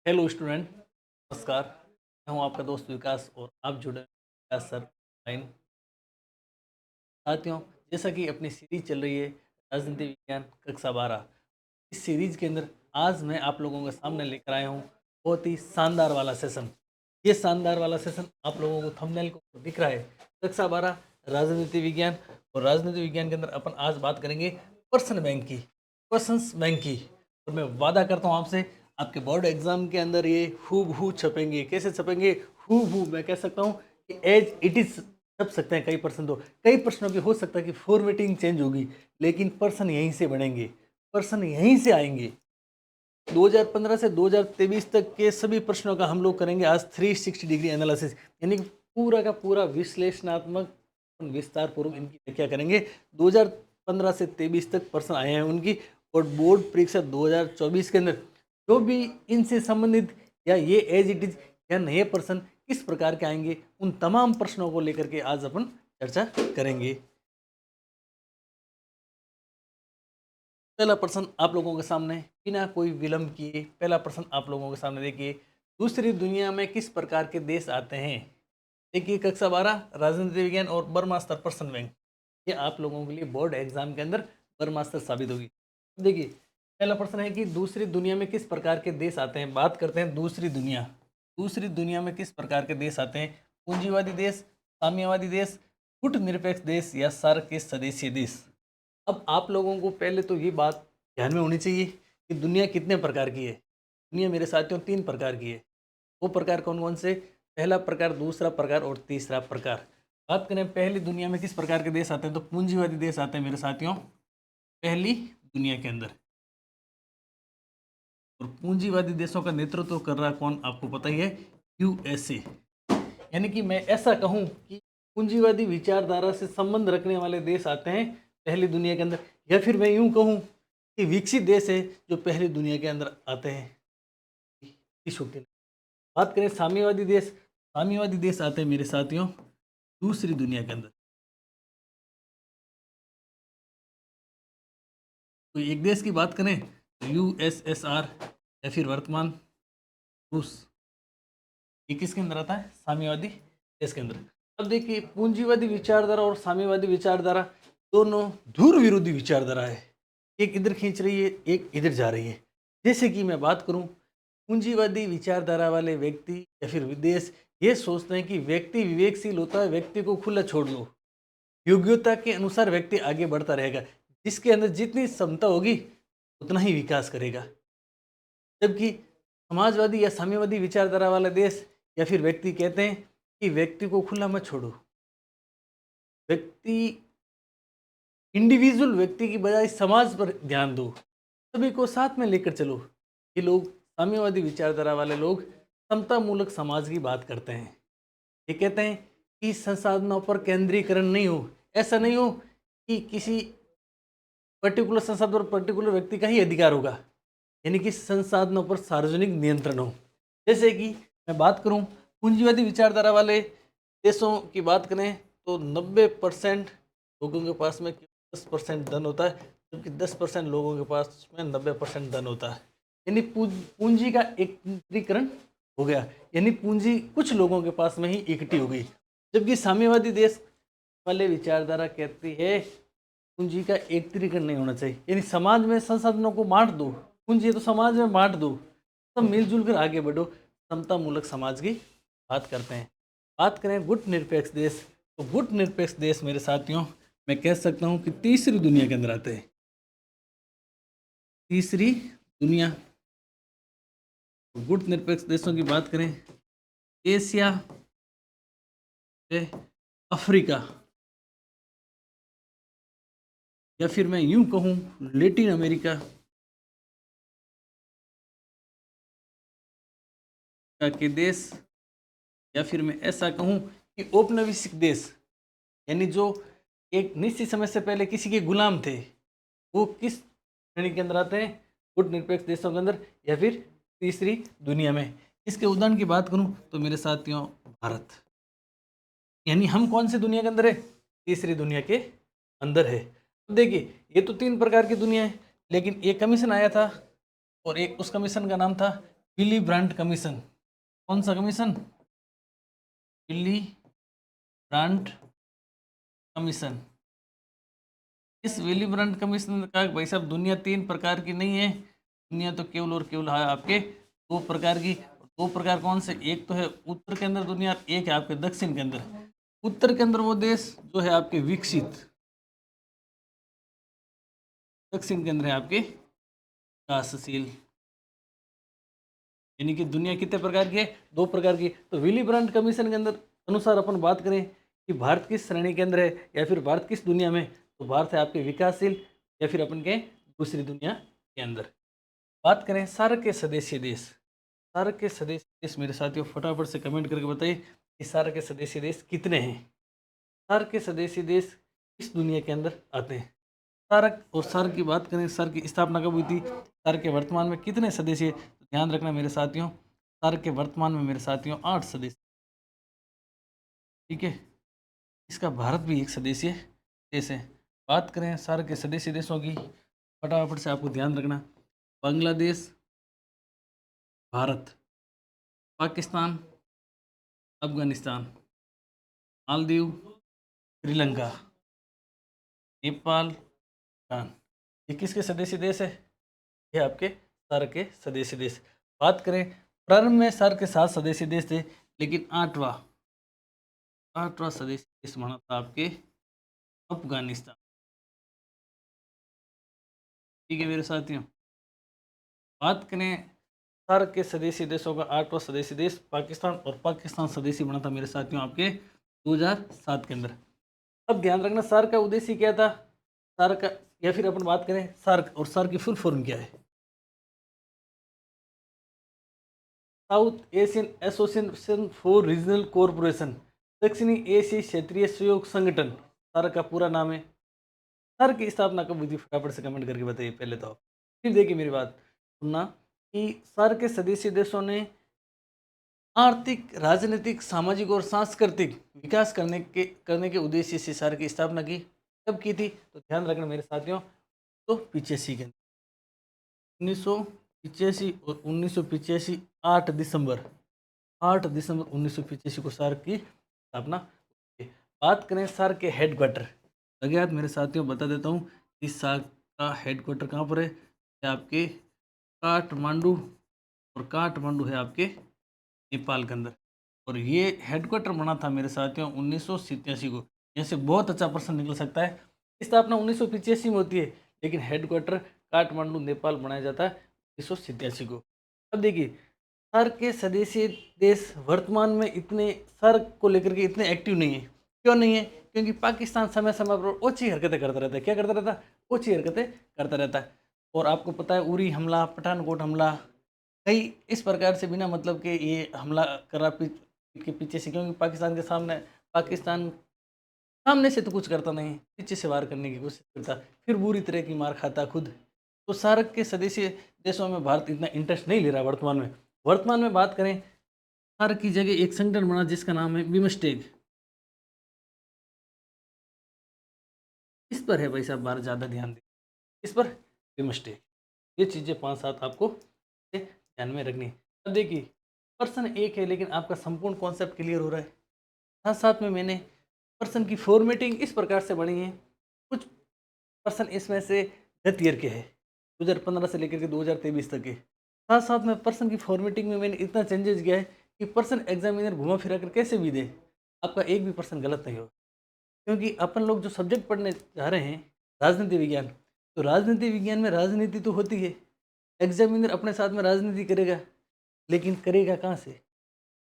Hello student, नमस्कार। मैं हूं आपका दोस्त विकास और आप जुड़े हैं विकास सर लाइन। साथियों, जैसा कि अपनी सीरीज चल रही है राजनीति विज्ञान कक्षा 12, इस सीरीज के अंदर आज मैं आप लोगों के सामने लेकर आया हूं बहुत ही शानदार वाला सेशन। ये शानदार वाला सेशन आप लोगों को थंबनेल को दिख रहा है, कक्षा 12 राजनीति विज्ञान। और राजनीति विज्ञान के अंदर अपन आज बात करेंगे पर्सन बैंक की, क्वेश्चंस बैंक की। और मैं वादा करता हूँ आपसे, आपके बोर्ड एग्जाम के अंदर ये हूबहू छपेंगे। कैसे छपेंगे? हूबहू मैं कह सकता हूँ कि एज इट इज छप सकते हैं। कई प्रश्नों की हो सकता है कि फॉर्मेटिंग चेंज होगी, लेकिन पर्सन यहीं से बनेंगे, पर्सन यहीं से आएंगे। 2015 से 2023 तक के सभी प्रश्नों का हम लोग करेंगे आज 360 डिग्री एनालिसिस, यानी कि पूरा का पूरा विश्लेषणात्मक विस्तार पूर्वक इनकी व्याख्या करेंगे। 2015 से 23 तक प्रश्न आए हैं उनकी, और बोर्ड परीक्षा 2024 के अंदर जो भी इनसे संबंधित या ये एज इट इज या नए प्रश्न किस प्रकार के आएंगे, उन तमाम प्रश्नों को लेकर के आज अपन चर्चा करेंगे। पहला प्रश्न आप लोगों के सामने बिना कोई विलंब किए, पहला प्रश्न आप लोगों के सामने देखिए। दूसरी दुनिया में किस प्रकार के देश आते हैं? देखिए, कक्षा 12 राजनीति विज्ञान और ब्रह्मास्त्र प्रश्न बैंक, ये आप लोगों के लिए बोर्ड एग्जाम के अंदर ब्रह्मास्त्र साबित होगी। देखिए, पहला प्रश्न है कि दूसरी दुनिया में किस प्रकार के देश आते हैं। बात करते हैं दूसरी दुनिया। दूसरी दुनिया में किस प्रकार के देश आते हैं? पूंजीवादी देश, साम्यवादी देश, गुटनिरपेक्ष देश या सार्क के सदस्य देश। अब आप लोगों को पहले तो ये बात ध्यान में होनी चाहिए कि दुनिया कितने प्रकार की है। दुनिया मेरे साथियों 3 प्रकार की है। वो प्रकार कौन कौन से? पहला प्रकार, दूसरा प्रकार और तीसरा प्रकार। बात करें पहली दुनिया में किस प्रकार के देश आते हैं, तो पूंजीवादी देश आते हैं मेरे साथियों पहली दुनिया के अंदर। और पूंजीवादी देशों का नेतृत्व कर रहा कौन, आपको पता ही है, यूएसए। यानी कि मैं ऐसा कहूं कि पूंजीवादी विचारधारा से संबंध रखने वाले देश आते हैं पहली दुनिया के अंदर, या फिर मैं यूं कहूं कि विकसित देश है जो पहली दुनिया के अंदर आते हैं। बात करें साम्यवादी देश, साम्यवादी देश आते हैं मेरे साथियों दूसरी दुनिया के अंदर। तो एक देश की बात करें तो यूएसएसआर या फिर वर्तमान रूस, ये किसके अंदर आता है? साम्यवादी देश के अंदर। अब देखिए, पूंजीवादी विचारधारा और साम्यवादी विचारधारा दोनों ध्रुव विरोधी विचारधारा है। एक इधर खींच रही है, एक इधर जा रही है। जैसे कि मैं बात करूं, पूंजीवादी विचारधारा वाले व्यक्ति या फिर विदेश ये सोचते हैं कि व्यक्ति विवेकशील होता है, व्यक्ति को खुला छोड़ दो, योग्यता के अनुसार व्यक्ति आगे बढ़ता रहेगा, जिसके अंदर जितनी क्षमता होगी उतना ही विकास करेगा। जबकि समाजवादी या साम्यवादी विचारधारा वाला देश या फिर व्यक्ति कहते हैं कि व्यक्ति को खुला मत छोड़ो, व्यक्ति इंडिविजुअल व्यक्ति की बजाय समाज पर ध्यान दो, सभी को साथ में लेकर चलो। ये लोग, साम्यवादी विचारधारा वाले लोग, समतामूलक समाज की बात करते हैं। ये कहते हैं कि संसाधनों पर केंद्रीकरण नहीं हो, ऐसा नहीं हो कि किसी पर्टिकुलर संसाधन पर पर्टिकुलर व्यक्ति का ही अधिकार होगा, यानी कि संसाधनों पर सार्वजनिक नियंत्रण हो। जैसे कि मैं बात करूं पूंजीवादी विचारधारा वाले देशों की बात करें तो 90% लोगों के पास में 10% धन होता है, जबकि 10% लोगों के पास में 90% धन होता है। यानी पूंजी का एकत्रीकरण हो गया, यानी पूंजी कुछ लोगों के पास में ही इकट्ठी हो गई। जबकि साम्यवादी देश वाले विचारधारा कहती है पूंजी का एकत्रीकरण नहीं होना चाहिए, यानी समाज में संसाधनों को बांट दो, पूंजी है तो समाज में बांट दो, सब मिलजुल कर आगे बढ़ो, समतामूलक समाज की बात करते हैं। बात करें गुट निरपेक्ष देश, तो गुट निरपेक्ष देश मेरे साथियों मैं कह सकता हूं कि तीसरी दुनिया के अंदर आते हैं। तीसरी दुनिया, गुट निरपेक्ष देशों की बात करें, एशिया, अफ्रीका, या फिर मैं यूं कहूं लैटिन अमेरिका के देश, या फिर मैं ऐसा कहूं कि औपनिवेशिक देश, यानी जो एक निश्चित समय से पहले किसी के गुलाम थे, वो किस श्रेणी के अंदर आते हैं? गुट निरपेक्ष देशों के अंदर, या फिर तीसरी दुनिया में। इसके उदाहरण की बात करूं तो मेरे साथियों भारत, यानी हम कौन सी दुनिया के अंदर है? तीसरी दुनिया के अंदर है। तो देखिए, ये तो 3 प्रकार की दुनिया है, लेकिन एक कमीशन आया था और एक, उस कमीशन का नाम था विली ब्रांट कमीशन। कौन सा कमीशन? Willy Brandt commission. इस विली ब्रांट कमीशन का भाई साहब दुनिया 3 प्रकार की नहीं है, दुनिया तो केवल और केवल है आपके 2 प्रकार की। 2 प्रकार कौन से? एक तो है उत्तर के अंदर दुनिया, एक है आपके दक्षिण के अंदर। उत्तर के अंदर वो देश जो है आपके विकसित, दक्षिण के अंदर है आपके विकासशील। यानी कि दुनिया कितने प्रकार की है? 2 प्रकार की। तो विली ब्रांट कमीशन के अंदर अनुसार अपन बात करें कि भारत किस श्रेणी के अंदर है या फिर भारत किस दुनिया में, तो भारत है आपके विकासशील या फिर अपन के दूसरी दुनिया के अंदर। बात करें सार्क के सदस्य देश, सार्क के सदस्य देश मेरे साथियों फटाफट से कमेंट करके बताइए कि सार्क के सदस्य देश कितने हैं। सार्क के सदस्य देश किस दुनिया के अंदर आते हैं? सार्क और सार्क की बात करें, सार्क की स्थापना कब हुई थी, सार्क के वर्तमान में कितने सदस्य? तो ध्यान रखना मेरे साथियों, सार्क के वर्तमान में मेरे साथियों 8 सदस्य। ठीक है, इसका भारत भी एक सदस्य देश है। बात करें सार्क के सदस्य देशों की, फटाफट से आपको ध्यान रखना, बांग्लादेश, भारत, पाकिस्तान, अफगानिस्तान, मालदीव, श्रीलंका, नेपाल, भूटान। ये किसके सदस्य देश है? ये आपके सार्क के सदस्य देश। बात करें प्रारंभ में सार्क के 7 सदस्य देश थे, लेकिन आठवां सदस्य देश बना था आपके अफगानिस्तान। ठीक है मेरे साथियों, बात करें सार्क के सदस्य देशों का 8वां सदस्य देश पाकिस्तान, और पाकिस्तान सदस्य बना था मेरे साथियों आपके 2007 के अंदर। अब ध्यान रखना सार्क का उद्देश्य क्या था, सार्क का, या फिर अपन बात करें सार्क, और सार्क की फुल फॉर्म क्या है? South Asian association for regional cooperation, दक्षिणी एशियाई क्षेत्रीय सहयोग संगठन सार्क का पूरा नाम है। सार्क की स्थापना कब हुई थी? फटाफट से कमेंट करके बताइए पहले तो आप। फिर देखिए मेरी बात सुनना कि सार्क के सदस्य देशों ने आर्थिक, राजनीतिक, सामाजिक और सांस्कृतिक विकास करने के उद्देश्य से सार्क की स्थापना की। कब की थी? तो ध्यान रखना मेरे साथियों, तो 85 के 1985 और 1985, 8 दिसंबर 1985 को सार्क की स्थापना हुई। बात करें सार्क के हेडक्वार्टर, अज्ञात मेरे साथियों बता देता हूँ, इस सार्क का हेडक्वार्टर कहाँ पर है? ये आपके काठमांडू, और काठमांडू है आपके नेपाल के अंदर। और ये हेडक्वार्टर बना था मेरे साथियों 1987 को। जैसे बहुत अच्छा प्रश्न निकल सकता है, स्थापना 1985 में होती है, लेकिन हेडक्वार्टर काठमांडू नेपाल बनाया जाता है 1987 को। अब देखिए सार्क के सदस्य देश वर्तमान में इतने सार्क को लेकर के इतने एक्टिव नहीं है। क्यों नहीं है? क्योंकि पाकिस्तान समय समय पर ओछी हरकतें करता रहता है। क्या करता रहता है? ओछी हरकतें करता रहता है। और आपको पता है उरी हमला, पठानकोट हमला, कई इस प्रकार से बिना मतलब के ये हमला करा पीठ के पीछे से, क्योंकि पाकिस्तान के सामने, पाकिस्तान सामने से तो कुछ करता नहीं, पीछे से वार करने की कोशिश करता, फिर बुरी तरह की मार खाता खुद। तो सार्क के सदस्य देशों में भारत इतना इंटरेस्ट नहीं ले रहा वर्तमान में। वर्तमान में बात करें, सार्क की जगह एक संगठन बना जिसका नाम है बिमस्टेक। इस पर है भाई साहब भारत ज़्यादा ध्यान दे, इस पर बिमस्टेक। ये चीज़ें 5-7 आपको ध्यान में रखनी है। अब देखिए पर्सन एक है, लेकिन आपका संपूर्ण कॉन्सेप्ट क्लियर हो रहा है। साथ साथ में मैंने पर्सन की फॉर्मेटिंग इस प्रकार से बनी है, कुछ पर्सन इसमें से डेथ ईयर के हैं 2015 से लेकर के 2023 तक के। साथ साथ में पर्सन की फॉर्मेटिंग में मैंने इतना चेंजेस किया है कि पर्सन एग्जामिनर घुमा फिरा कर कैसे भी दे, आपका एक भी पर्सन गलत नहीं होगा। क्योंकि अपन लोग जो सब्जेक्ट पढ़ने जा रहे हैं राजनीति विज्ञान, तो राजनीति विज्ञान में राजनीति तो होती है, एग्जामिनर अपने साथ में राजनीति करेगा, लेकिन करेगा कहाँ से?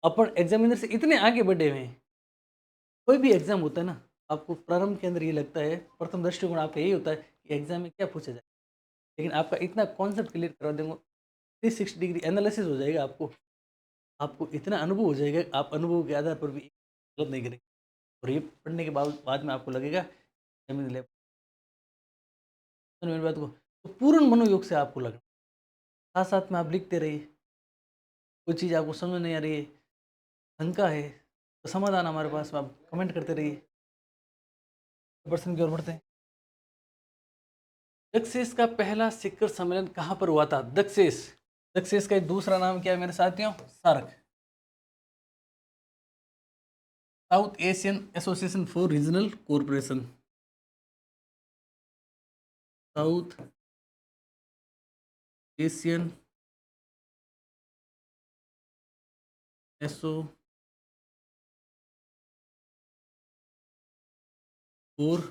अपन एग्जामिनर से इतने आगे बढ़े हुए हैं। कोई भी एग्जाम होता है ना, आपको प्रारंभ के अंदर ये लगता है, प्रथम दृष्टिकोण आपका यही होता है कि एग्जाम में क्या पूछा जाए, लेकिन आपका इतना कॉन्सेप्ट क्लियर करा देंगे, 360 डिग्री एनालिसिस हो जाएगा, आपको इतना अनुभव हो जाएगा, आप अनुभव के आधार पर भी गलत नहीं करेंगे। और ये पढ़ने के बाद में आपको लगेगा जमीन ले, मेरी बात को, तो पूर्ण मनोयोग से आपको लगना। साथ साथ में आप लिखते रहिए, कोई चीज़ आपको समझ नहीं आ रही है, शंका है, तो समाधान हमारे पास में, आप कमेंट करते रहिए। पर्सन की ओर बढ़ते हैं। दक्षेस का पहला शिखर सम्मेलन कहाँ पर हुआ था? दक्षेस सक्सेस का दूसरा नाम क्या है मेरे साथियों? SAARC, South Asian association for regional cooperation. South Asian association for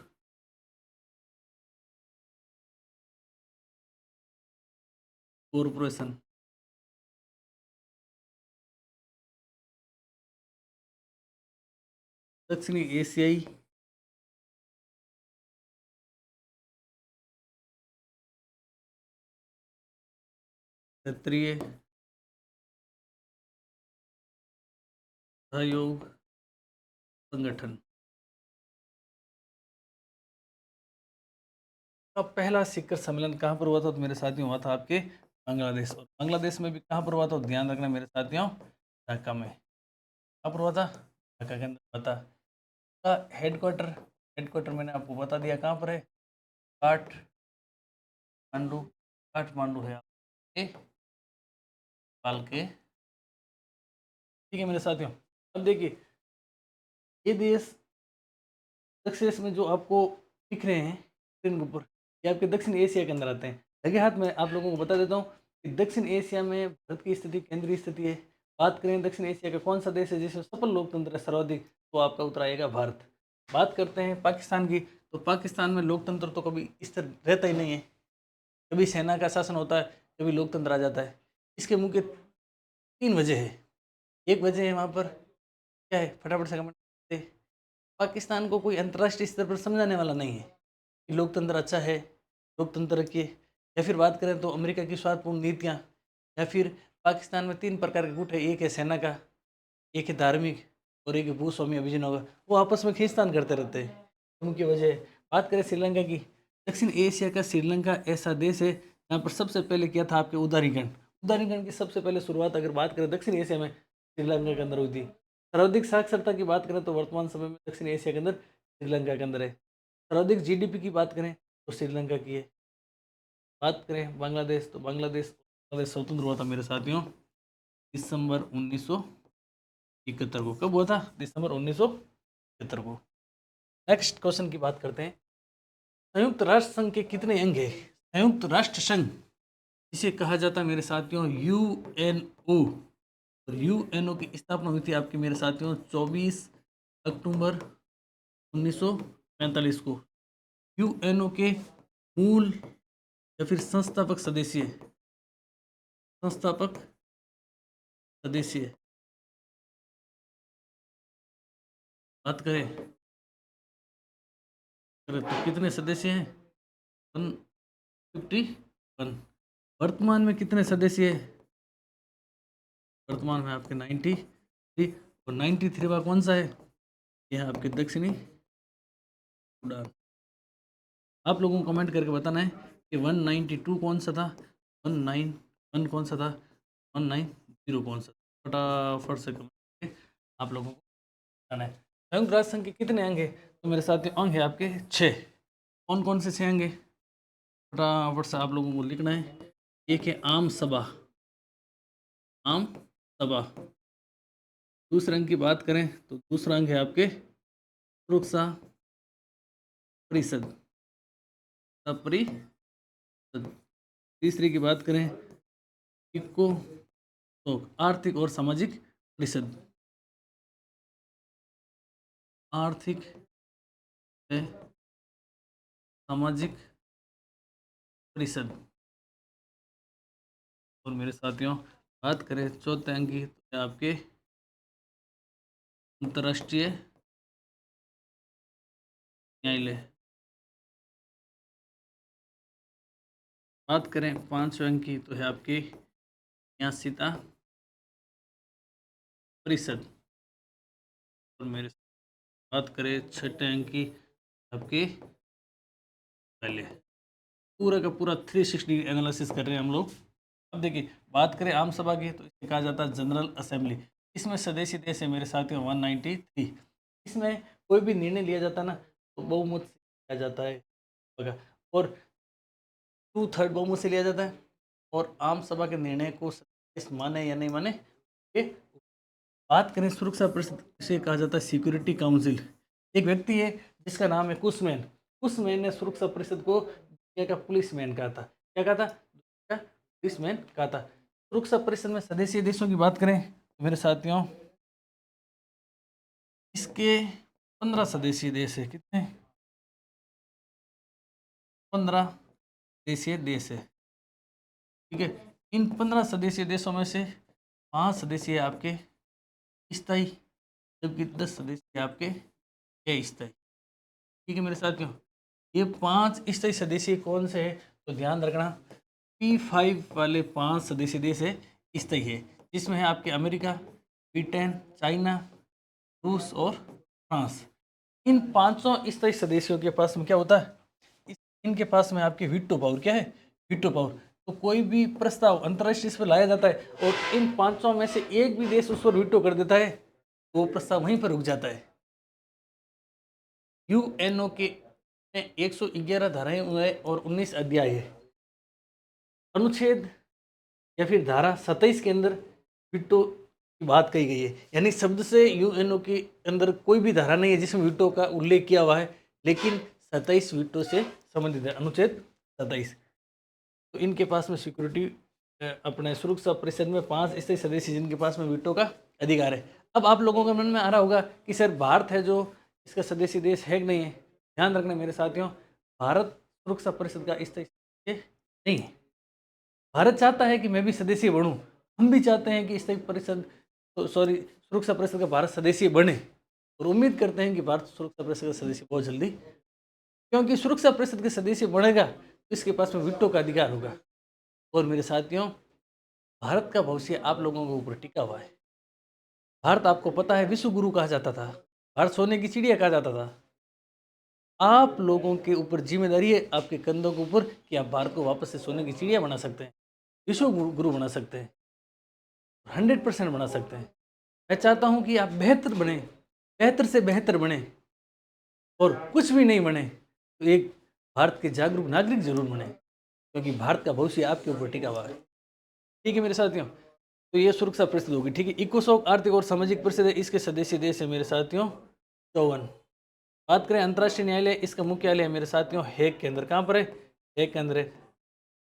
corporation. दक्षिणी एशियाई क्षेत्रीय सहयोग संगठन का पहला शिखर सम्मेलन कहाँ पर हुआ था? तो मेरे साथियों हुआ था आपके बांग्लादेश। और बांग्लादेश में भी कहाँ पर हुआ था? तो ध्यान रखना मेरे साथियों, ढाका में। कहाँ पर हुआ था? ढाका के अंदर हुआ था। का हेडक्वार्टर, हेडक्वार्टर मैंने आपको बता दिया कहाँ पर है, काठमांडू। काठमांडू है आपके नेपाल के। ठीक है मेरे साथियों, अब देखिए ये देश दक्षिण में जो आपको दिख रहे हैं स्क्रीन के ऊपर, ये आपके दक्षिण एशिया के अंदर आते हैं। लगे हाथ में आप लोगों को बता देता हूँ कि दक्षिण एशिया में भारत की स्थिति केंद्रीय स्थिति है। बात करें दक्षिण एशिया का कौन सा देश है जिसमें सफल लोकतंत्र है सर्वाधिक, तो आपका उत्तर आएगा भारत। बात करते हैं पाकिस्तान की, तो पाकिस्तान में लोकतंत्र तो कभी इस तरह रहता ही नहीं है, कभी सेना का शासन होता है, कभी लोकतंत्र आ जाता है। इसके मुख्य 3 वजह है। एक वजह है वहाँ पर क्या है, फटाफट से कमेंट करते हैं। पाकिस्तान को कोई अंतर्राष्ट्रीय स्तर पर समझाने वाला नहीं है कि लोकतंत्र अच्छा है, लोकतंत्र की। या फिर बात करें तो अमेरिका की स्वार्थपूर्ण नीतियाँ, या फिर पाकिस्तान में 3 प्रकार के गुट है, एक है सेना का, एक है धार्मिक, और एक है भूस्वामी अभिजन होगा, वो आपस में खींचतान करते रहते हैं। उनकी वजह है। बात करें श्रीलंका की, दक्षिण एशिया का श्रीलंका ऐसा देश है जहाँ पर सबसे पहले किया था आपके उदारीकरण। उदारीकरण की सबसे पहले शुरुआत अगर बात करें दक्षिण एशिया में श्रीलंका के अंदर हुई थी। सर्वाधिक साक्षरता की बात करें तो वर्तमान समय में दक्षिण एशिया के अंदर श्रीलंका के अंदर है। सर्वाधिक जीडीपी की बात करें तो श्रीलंका की है। बात करें बांग्लादेश, तो बांग्लादेश स्वतंत्र हुआ था मेरे साथियों दिसंबर 1971 को। कब हुआ था? दिसंबर 1971 को। नेक्स्ट क्वेश्चन की बात करते हैं। संयुक्त राष्ट्र संघ के कितने अंग है? संयुक्त राष्ट्र संघ इसे कहा जाता है मेरे साथियों यूएनओ। और यूएनओ की स्थापना हुई थी आपकी मेरे साथियों 24 अक्टूबर 1945 को। यूएनओ के मूल या फिर संस्थापक सदस्य बात करें तो कितने सदस्य हैं? 151। वर्तमान में कितने सदस्य हैं? वर्तमान में आपके 93। और 93वां कौन सा है? यह आपके दक्षिणी सूडान। आप लोगों को कमेंट करके बताना है कि 192 कौन सा था, 191 कौन सा था, 190 कौन सा। फटाफट से कमेंट करके आप लोगों को बताना है। संयुक्त राष्ट्र संघ के कितने अंग है? तो मेरे साथ अंग है आपके 6। कौन कौन से 6 अंग है? फटाफट से आप लोगों को लिखना है। एक है आम सभा, आम सभा। दूसरे अंग की बात करें तो दूसरा अंग है आपके सुरक्षा परिषद, परिषद। तीसरी की बात करें इको, तो आर्थिक और सामाजिक परिषद, आर्थिक है सामाजिक परिषद। और मेरे साथियों बात करें चौथे अंक की तो आपके अंतर्राष्ट्रीय न्यायालय। बात करें 5वें अंक की तो है आपके न्यायशीता परिषद। और मेरे बात करें छठे अंक की आपके पहले पूरा का पूरा 360 एनालिसिस कर रहे हैं हम लोग। अब देखिए बात करें आम सभा की तो इसे कहा जाता है जनरल असेंबली। इसमें सदस्य देश है मेरे साथियों 193। इसमें कोई भी निर्णय लिया जाता है ना तो बहुमत से लिया जाता है, और 2/3 बहुमत से लिया जाता है। और आम सभा के निर्णय को सत्ताईस माने या नहीं माने ये। बात करें सुरक्षा परिषद, इसे कहा जाता है सिक्योरिटी काउंसिल। एक व्यक्ति है जिसका नाम है कुशमैन। कुशमैन ने सुरक्षा परिषद को दुनिया का पुलिसमैन कहा था। क्या कहा था? दुनिया का पुलिसमैन कहा था। सुरक्षा परिषद में सदस्य देशों की बात करें तो मेरे साथियों, इसके 15 सदस्यीय देश है। कितने? 15 देशीय देश है। ठीक है, इन 15 सदस्यीय देशों में से 5 सदस्य आपके स्थायी, जबकि 10 सदस्य आपके अस्थायी। ठीक है मेरे साथियों, ये 5 स्थायी सदस्य कौन से है तो ध्यान रखना, P5 वाले 5 सदस्य देश है स्थायी है, जिसमें है आपके अमेरिका, ब्रिटेन, चाइना, रूस और फ्रांस। इन पांचों स्थायी सदस्यों के पास में क्या होता है? इनके पास में आपकी वीटो पावर। क्या है? Veto power. तो कोई भी प्रस्ताव अंतर्राष्ट्रीय स्तर पर लाया जाता है और इन पांचों में से एक भी देश उस पर वीटो कर देता है तो वो प्रस्ताव वहीं पर रुक जाता है। यूएनओ के 111 धाराएं और 19 अध्याय है। अनुच्छेद या फिर धारा 27 के अंदर वीटो की बात कही गई है, यानी शब्द से यूएनओ के अंदर कोई भी धारा नहीं है जिसमें वीटो का उल्लेख किया हुआ है, लेकिन 27 वीटो से संबंधित है, अनुच्छेद 27। तो इनके पास में सिक्योरिटी अपने सुरक्षा परिषद में 5 स्थायी सदस्य जिनके पास में वीटो का अधिकार है। अब आप लोगों के मन में आ रहा होगा कि सर भारत है जो इसका सदस्य देश है कि नहीं है? ध्यान रखना मेरे साथियों, भारत सुरक्षा परिषद का स्थायी सदस्य नहीं है। भारत चाहता है कि मैं भी सदस्य बनूं, हम भी चाहते हैं कि स्थायी परिषद सुरक्षा परिषद का भारत सदस्य बने, और उम्मीद करते हैं कि भारत सुरक्षा परिषद का सदस्य बहुत जल्दी, क्योंकि सुरक्षा परिषद के सदस्य बनेगा तो इसके पास में वीटो का अधिकार होगा। और मेरे साथियों, भारत का भविष्य आप लोगों के ऊपर टिका हुआ है। भारत, आपको पता है, विश्व गुरु कहा जाता था, भारत सोने की चिड़िया कहा जाता था। आप लोगों के ऊपर जिम्मेदारी है, आपके कंधों के ऊपर, कि आप भारत को वापस से सोने की चिड़िया बना सकते हैं, विश्व गुरु बना सकते हैं, 100% बना सकते हैं। मैं चाहता हूं कि आप बेहतर बने, बेहतर से बेहतर बने, और कुछ भी नहीं बने तो एक भारत के जागरूक नागरिक जरूर बने, क्योंकि भारत का भविष्य आपके ऊपर टिका हुआ है। ठीक है मेरे साथियों, तो ये सुरक्षा परिषद होगी। ठीक है, इकोसॉक आर्थिक और सामाजिक परिषद है, इसके सदस्य देश है मेरे साथियों 54। बात करें अंतर्राष्ट्रीय न्यायालय, इसका मुख्यालय है मेरे साथियों हेग के अंदर। कहाँ पर है? हेग के अंदर है।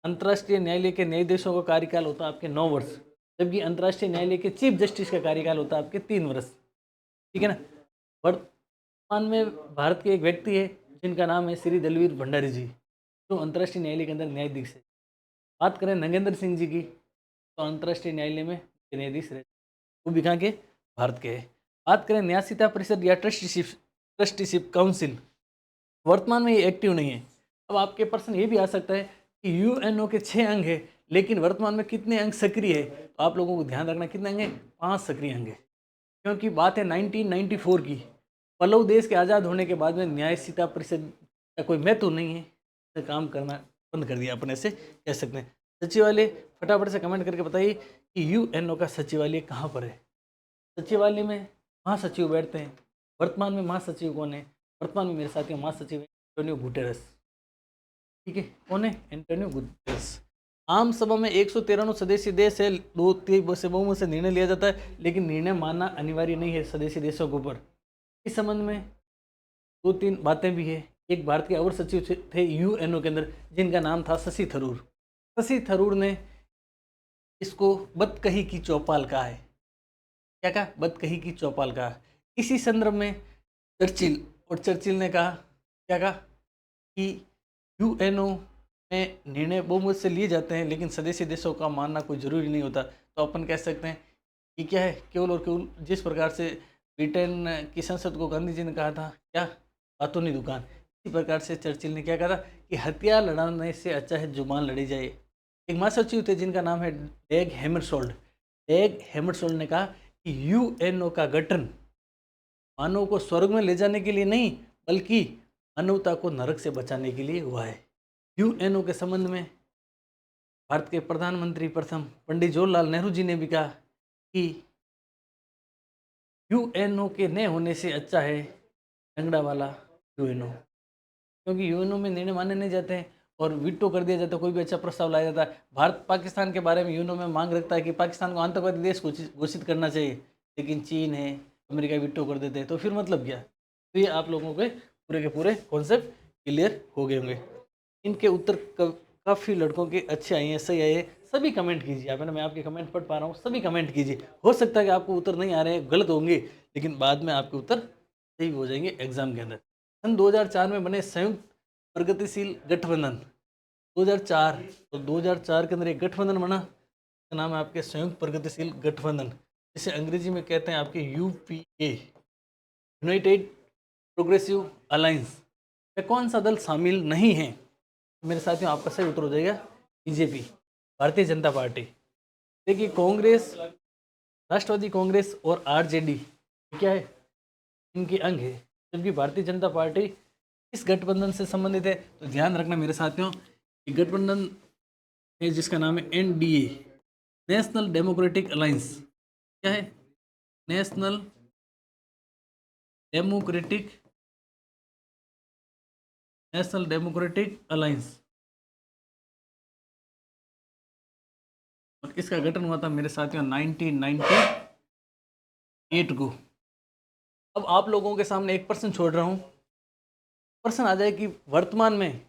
अंतर्राष्ट्रीय न्यायालय के न्यायाधीशों का कार्यकाल होता है आपके 9 वर्ष, जबकि अंतर्राष्ट्रीय न्यायालय के चीफ जस्टिस का कार्यकाल होता है आपके 3 वर्ष। ठीक है ना। वर्तमान में भारत के एक व्यक्ति है जिनका नाम है श्री दलवीर भंडारी जी, जो अंतर्राष्ट्रीय न्यायालय के अंदर न्यायाधीश है। बात करें नगेंद्र सिंह जी की, तो अंतर्राष्ट्रीय न्यायालय में न्यायाधीश रहे, वो भी कहाँ के? भारत के है। बात करें न्यायिकता परिषद या ट्रस्टीशिप काउंसिल, वर्तमान में ये एक्टिव नहीं है। अब आपके प्रश्न ये भी आ सकता है कि यूएनओ के 6 अंग है, लेकिन वर्तमान में कितने अंग सक्रिय है? तो आप लोगों को ध्यान रखना, कितने अंग है? 5 सक्रिय अंग है, क्योंकि बात है 1994 की। पल्लव देश के आज़ाद होने के बाद में न्यायिकता परिषद का कोई महत्व नहीं है, तो काम करना बंद कर दिया, अपने से कह सकते हैं। सचिवालय, फटाफट से कमेंट करके बताइए कि यूएनओ का सचिवालय कहाँ पर है? सचिवालय में महासचिव बैठते हैं। वर्तमान में महासचिव कौन है? वर्तमान में मेरे साथियों महासचिव एंटोनियो गुटेरस। ठीक है, कौन है? Antonio Guterres. आम सभा में 113 सदस्य देश है, 2-3 से बहुमत से निर्णय लिया जाता है, लेकिन निर्णय मानना अनिवार्य नहीं है सदस्य देशों के ऊपर। इस संबंध में 2-3 बातें भी है। एक भारत के अवर सचिव थे यूएनओ के अंदर, जिनका नाम था शशि थरूर। शशि थरूर ने इसको बदकही की चौपाल कहा है। क्या कहा? बदकही की चौपाल कहा। इसी संदर्भ में चर्चिल ने कहा, क्या कहा? कि यूएनओ में निर्णय बहुमत से लिए जाते हैं, लेकिन सदस्य देशों का मानना कोई जरूरी नहीं होता। तो अपन कह सकते हैं कि क्या है, केवल और केवल जिस प्रकार से ब्रिटेन की संसद को गांधी जी ने कहा था, क्या? बातों नहीं दुकान। इसी प्रकार से चर्चिल ने क्या कहा था कि हथियार लड़ाने से अच्छा है जुबान लड़ी जाए। एक महासचिव थे जिनका नाम है डेग हैमरशोल्ड। डेग हैमरशोल्ड ने कहा कि यूएनओ का गठन मानव को स्वर्ग में ले जाने के लिए नहीं, बल्कि मानवता को नरक से बचाने के लिए हुआ है। यूएनओ के संबंध में भारत के प्रधानमंत्री प्रथम पंडित जवाहरलाल नेहरू जी ने भी कहा कि यूएनओ के न होने से अच्छा है झगड़ा वाला यूएनओ, क्योंकि यूएनओ में निर्णय माने नहीं जाते हैं और वीटो कर दिया जाता है, कोई भी अच्छा प्रस्ताव लाया जाता है। भारत पाकिस्तान के बारे में यूएनओ में मांग रखता है कि पाकिस्तान को आतंकवादी देश घोषित करना चाहिए, लेकिन चीन है, अमेरिका वीटो कर देते हैं, तो फिर मतलब क्या। तो ये आप लोगों के पूरे कॉन्सेप्ट क्लियर हो गए होंगे। इनके उत्तर काफ़ी लड़कों के अच्छे आए हैं, सही आए हैं। सभी कमेंट कीजिए, आप, मैं आपके कमेंट पढ़ पा रहा हूँ, सभी कमेंट कीजिए। हो सकता है कि आपको उत्तर नहीं आ रहे हैं, गलत होंगे, लेकिन बाद में आपके उत्तर सही हो जाएंगे एग्जाम के अंदर। सन 2004 में बने संयुक्त प्रगतिशील गठबंधन, 2004, तो 2004 के अंदर एक गठबंधन बना, इसका नाम है आपके संयुक्त प्रगतिशील गठबंधन, जिसे अंग्रेजी में कहते हैं आपके यूपीए, यूनाइटेड प्रोग्रेसिव अलायंस। में कौन सा दल शामिल नहीं है? मेरे साथियों, आपका सही उत्तर हो जाएगा बीजेपी, भारतीय जनता पार्टी। देखिए, कांग्रेस, राष्ट्रवादी कांग्रेस और आरजेडी क्या है, इनके अंग है, जबकि भारतीय जनता पार्टी इस गठबंधन से संबंधित है। तो ध्यान रखना मेरे साथियों, ये गठबंधन है जिसका नाम है एनडीए, नेशनल डेमोक्रेटिक अलायंस। क्या है? National democratic alliance. और इसका गठन हुआ था मेरे साथियों 1998 को। अब आप लोगों के सामने एक प्रश्न छोड़ रहा हूं, प्रश्न आ जाए कि वर्तमान में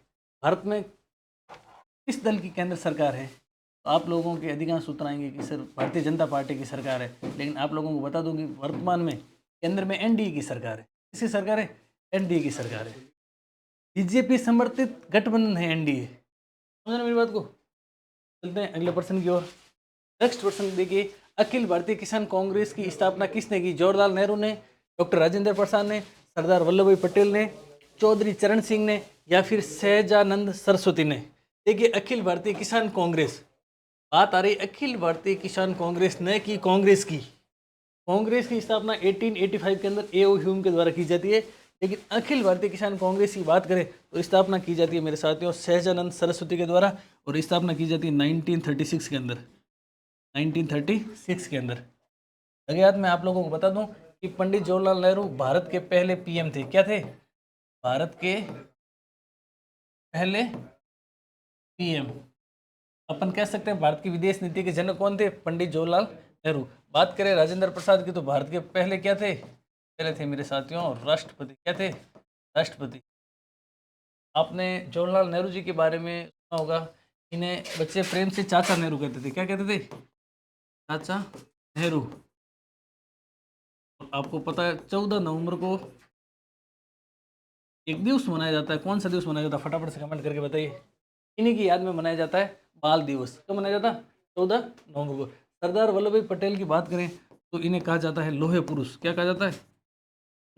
भारत में किस दल की केंद्र सरकार है, तो आप लोगों के अधिकांश उत्तर आएंगे कि सर भारतीय जनता पार्टी की सरकार है। लेकिन आप लोगों को बता दूं कि वर्तमान में केंद्र में एनडीए की सरकार है। किसकी सरकार है? एनडीए की सरकार है। बीजेपी समर्थित गठबंधन है एनडीए। समझना मेरी बात को। चलते हैं अगले प्रश्न की ओर। नेक्स्ट प्रश्न देखिए, अखिल भारतीय किसान कांग्रेस की स्थापना किसने की? जवाहरलाल नेहरू ने, डॉक्टर राजेंद्र प्रसाद ने, सरदार वल्लभ भाई पटेल ने, चौधरी चरण सिंह ने, या फिर सहजानंद सरस्वती ने? देखिए, अखिल भारतीय किसान कांग्रेस, बात आ रही अखिल भारतीय किसान कांग्रेस, न कि कांग्रेस की। कांग्रेस की स्थापना 1885 के अंदर ए.ओ. ह्यूम के द्वारा की जाती है, लेकिन अखिल भारतीय किसान कांग्रेस की बात करें तो स्थापना की जाती है मेरे साथियों सहजानंद सरस्वती के द्वारा, और स्थापना की जाती है 1936 के अंदर, 1936 के अंदर। अगर याद मैं आप लोगों को बता दूं कि पंडित जवाहरलाल नेहरू भारत के पहले पीएम थे। क्या थे? भारत के पहले पीएम। अपन कह सकते हैं भारत की विदेश नीति के जनक कौन थे? पंडित जवाहरलाल नेहरू। बात करें राजेंद्र प्रसाद की, तो भारत के पहले क्या थे? पहले थे मेरे साथियों राष्ट्रपति। क्या थे? राष्ट्रपति। आपने जवाहरलाल नेहरू जी के बारे में सुना होगा, इन्हें बच्चे प्रेम से चाचा नेहरू कहते थे। क्या कहते थे? चाचा नेहरू। आपको पता है 14 नवंबर को एक दिवस मनाया जाता है, कौन सा दिवस मनाया जाता है? फटाफट से कमेंट करके बताइए। इन्हीं की याद में मनाया जाता है बाल दिवस। कब मनाया जाता है? 14 नवंबर को। सरदार वल्लभ भाई पटेल की बात करें तो इन्हें कहा जाता है लोहे पुरुष। क्या कहा जाता है?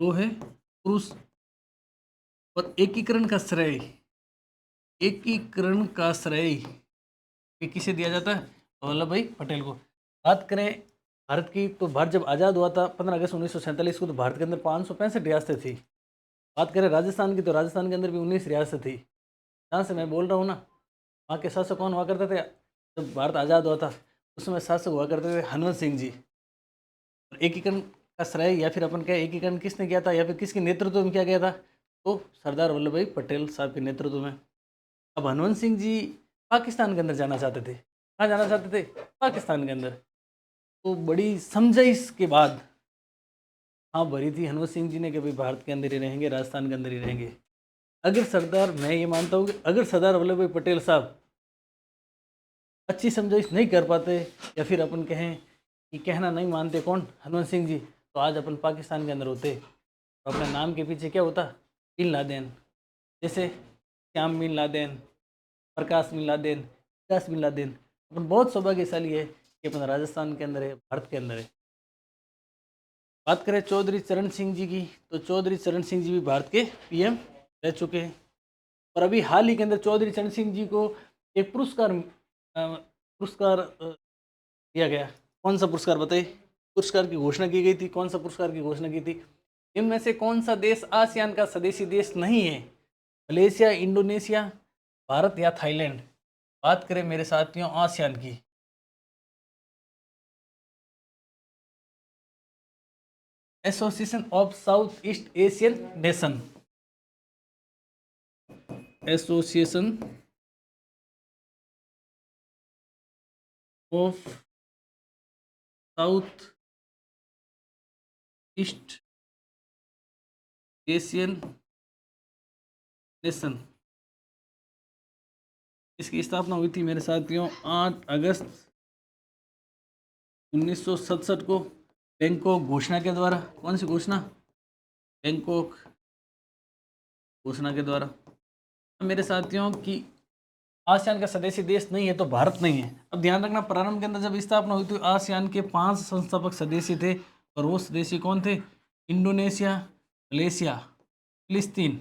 लोहे पुरुष। और एकीकरण का श्रेय ये किसे दिया जाता है? वल्लभ भाई पटेल को। बात करें भारत की, तो भारत जब आज़ाद हुआ था 15 अगस्त 1947 को, तो भारत के अंदर 565 रियासतें थी। बात करें राजस्थान की, तो राजस्थान के अंदर भी 19 रियासत थी। जहाँ से मैं बोल रहा हूँ ना, वहाँ के शासक कौन हुआ करते थे जब भारत आज़ाद हुआ था? उसमें शासक हुआ करते थे हनुमंत सिंह जी। एकीकरण का श्रेय, या फिर अपन कहें एकीकरण किसने किया था, या फिर किसके नेतृत्व में किया गया था? तो सरदार वल्लभ भाई पटेल साहब के नेतृत्व में। अब हनुमंत सिंह जी पाकिस्तान के अंदर जाना चाहते थे। कहाँ जाना चाहते थे? पाकिस्तान के अंदर। तो बड़ी समझाइश के बाद हाँ भरी थी हनुमंत सिंह जी ने कि भाई भारत के अंदर ही रहेंगे, राजस्थान के अंदर ही रहेंगे। अगर सरदार, मैं ये मानता हूँ कि अगर सरदार वल्लभ भाई पटेल साहब अच्छी समझाइश नहीं कर पाते, या फिर अपन कहें कि कहना नहीं मानते, कौन? हनुमंत सिंह जी, तो आज अपन पाकिस्तान के अंदर होते। तो अपने नाम के पीछे क्या होता? Bin Laden. जैसे Shyam bin Laden, Prakash bin Laden, Vikas bin Laden. अपन बहुत सौभाग्यशाली है कि अपन राजस्थान के अंदर है, भारत के अंदर है। बात करें चौधरी चरण सिंह जी की, तो चौधरी चरण सिंह जी भी भारत के पीएम रह चुके हैं। और अभी हाल ही के अंदर चौधरी चरण सिंह जी को एक पुरस्कार दिया गया। कौन सा पुरस्कार बताइए? पुरस्कार की घोषणा की गई थी। कौन सा पुरस्कार की घोषणा की थी? इनमें से कौन सा देश आसियान का सदस्य देश नहीं है? मलेशिया, इंडोनेशिया, भारत या थाईलैंड? बात करें मेरे साथियों आसियान की, association of south east Asian nation, association of south east Asian nation. इसकी स्थापना हुई थी मेरे साथियों 8 अगस्त 1967 को बैंकॉक घोषणा के द्वारा। कौन सी घोषणा? बैंकॉक घोषणा के द्वारा। मेरे साथियों की आसियान का सदस्य देश नहीं है तो भारत नहीं है। अब ध्यान रखना, प्रारंभ के अंदर जब स्थापना हुई तो आसियान के 5 संस्थापक सदस्य थे और वो सदस्य कौन थे? इंडोनेशिया, मलेशिया, फिलिस्तीन,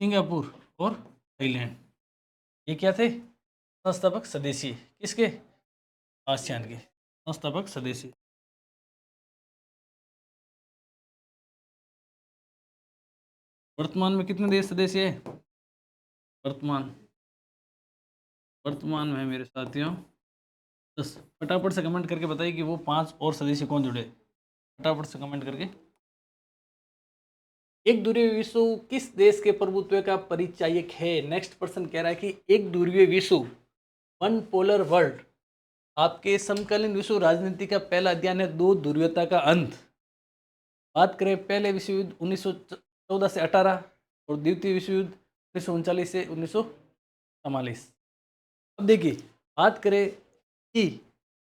सिंगापुर और थाईलैंड। ये क्या थे? संस्थापक सदस्य। किसके? आसियान के संस्थापक सदस्य। वर्तमान में कितने देश सदस्य है? वर्तमान में मेरे साथियों 10। फटाफट से कमेंट करके बताइए कि वो 5 और सदस्य कौन जुड़े। फटाफट से कमेंट करके। एक ध्रुवीय विश्व किस देश के प्रभुत्व का परिचायक है? नेक्स्ट पर्सन कह रहा है कि एक ध्रुवीय विश्व, वन पोलर वर्ल्ड, आपके समकालीन विश्व राजनीति का पहला अध्ययन है। दो ध्रुवीयता का अंत। बात करें पहले विश्व युद्ध 1914 से 18 और द्वितीय विश्व युद्ध 1939 से 1944। अब देखिए, बात करें कि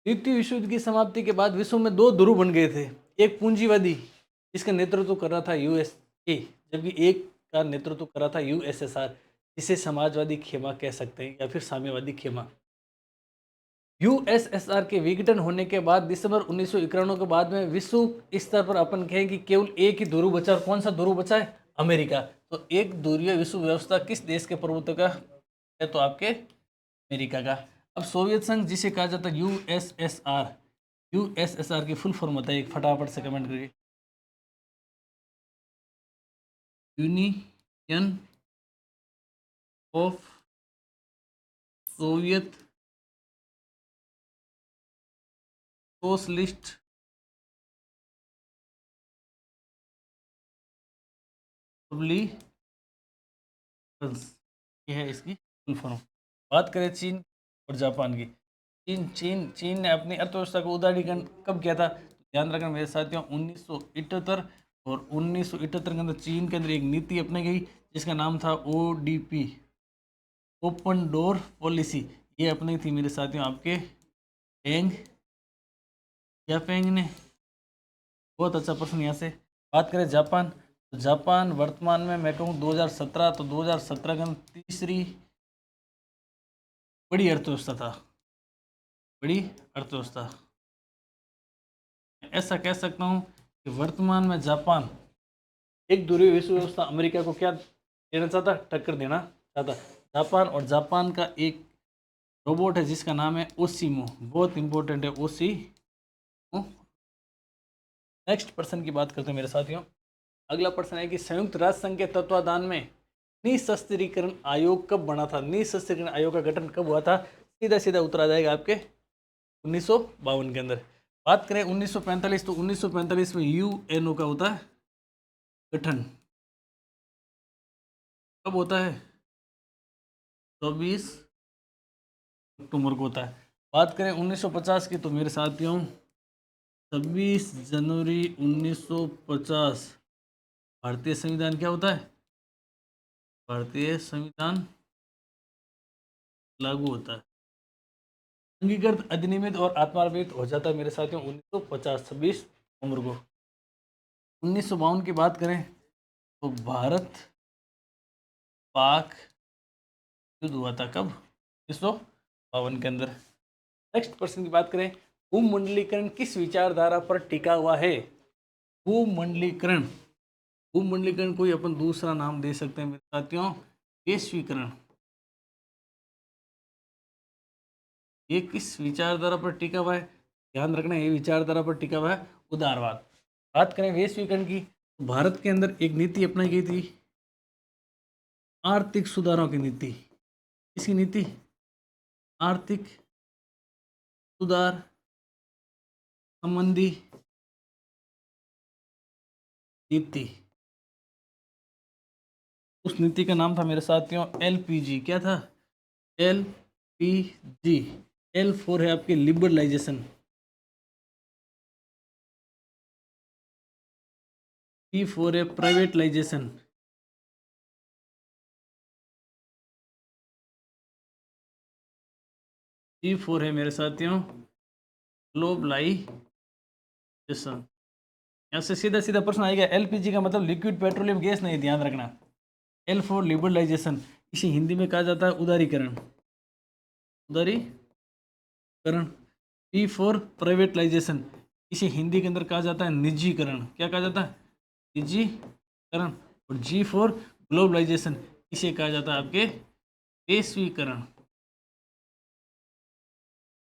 द्वितीय विश्व युद्ध की समाप्ति के बाद विश्व में 2 ध्रुव बन गए थे। एक पूंजीवादी जिसका नेतृत्व कर रहा था यूएसए, जबकि एक का नेतृत्व कर रहा था यूएसएसआर, जिसे समाजवादी खेमा कह सकते हैं या फिर साम्यवादी खेमा। यूएसएसआर के विघटन होने के बाद दिसंबर 1991 के बाद में विश्व स्तर पर अपन कहें कि केवल एक ही ध्रुव बचा। और कौन सा ध्रुव बचा है? अमेरिका। तो एक ध्रुवीय विश्व व्यवस्था किस देश के प्रभुत्व का है? तो आपके अमेरिका का। अब सोवियत संघ जिसे कहा जाता है यूएसएसआर, यूएसएसआर की फुल फॉर्म बताइए फटाफट से कमेंट करिए। Union of Soviet socialist Republicans, ये है इसकी फुल फॉर्म। बात करें चीन और जापान की। चीन ने अपनी अर्थव्यवस्था को उदारीकरण कब किया था? ध्यान रखना मेरे साथियों 1978। और 1978 के अंदर चीन के अंदर एक नीति अपनाई गई जिसका नाम था ओडीपी, ओपन डोर पॉलिसी। ये अपनी थी मेरे साथियों आपके पेंग यापेंग ने। बहुत अच्छा प्रश्न यहाँ से। बात करें जापान, तो जापान वर्तमान में मैं कहूँ 2017, तो 2017 के अंदर तीसरी बड़ी अर्थव्यवस्था था। बड़ी अर्थव्यवस्था, ऐसा कह सकता हूँ कि वर्तमान में जापान एक ध्रुवीय विश्व व्यवस्था अमेरिका को क्या देना चाहता? टक्कर देना चाहता जापान। और जापान का एक रोबोट है जिसका नाम है ओसिमो, बहुत इंपॉर्टेंट है ओसिमो। नेक्स्ट पर्सन की बात करते हैं मेरे साथियों। अगला प्रश्न है कि संयुक्त राष्ट्र संघ के तत्वाधान में निशस्त्रीकरण आयोग कब बना था? निशस्त्रीकरण आयोग का गठन कब हुआ था? सीधा सीधा उत्तर आ जाएगा आपके 1952 के अंदर। बात करें 1945, तो 1945 में यूएनओ का होता है गठन। कब होता है? 24 अक्टूबर को होता है। बात करें 1950 की, तो मेरे साथियों 26 जनवरी 1950 भारतीय संविधान क्या होता है? भारतीय संविधान लागू होता है। अंगीकृत, अधिनियमित और आत्मान्वित हो जाता है मेरे साथियों 1950 26 नवंबर को। 1952 की बात करें तो भारत पाक युद्ध हुआ था। कब? 1952 के अंदर। नेक्स्ट पर्सन की बात करें, भूमंडलीकरण किस विचारधारा पर टिका हुआ है? भूमंडलीकरण, भूमंडलीकरण कोई अपन दूसरा नाम दे सकते हैं मेरे साथियों, वैश्वीकरण। ये किस विचारधारा पर टिका हुआ है? ध्यान रखना, ये विचारधारा पर टिका हुआ है उदारवाद। बात करें वैश्वीकरण की, तो भारत के अंदर एक नीति अपनाई गई थी आर्थिक सुधारों की नीति। किसकी नीति? आर्थिक सुधार संबंधी नीति। उस नीति का नाम था मेरे साथियों एलपीजी। क्या था? एलपीजी, L4 है आपकी लिबरलाइजेशन। P4 है प्राइवेटलाइजेशन। P4 है मेरे साथियों ग्लोबलाइजेशन। यहाँ से सीधा सीधा प्रश्न आएगा, एलपीजी का मतलब लिक्विड पेट्रोलियम गैस नहीं, ध्यान रखना। L4 लिबरलाइजेशन, इसे हिंदी में कहा जाता है उदारीकरण। उदारीकरण। P4 प्राइवेटलाइजेशन, इसे हिंदी के अंदर कहा जाता है निजीकरण। क्या कहा जाता है? निजीकरण। और G4 ग्लोबलाइजेशन, इसे कहा जाता है आपके वैश्वीकरण,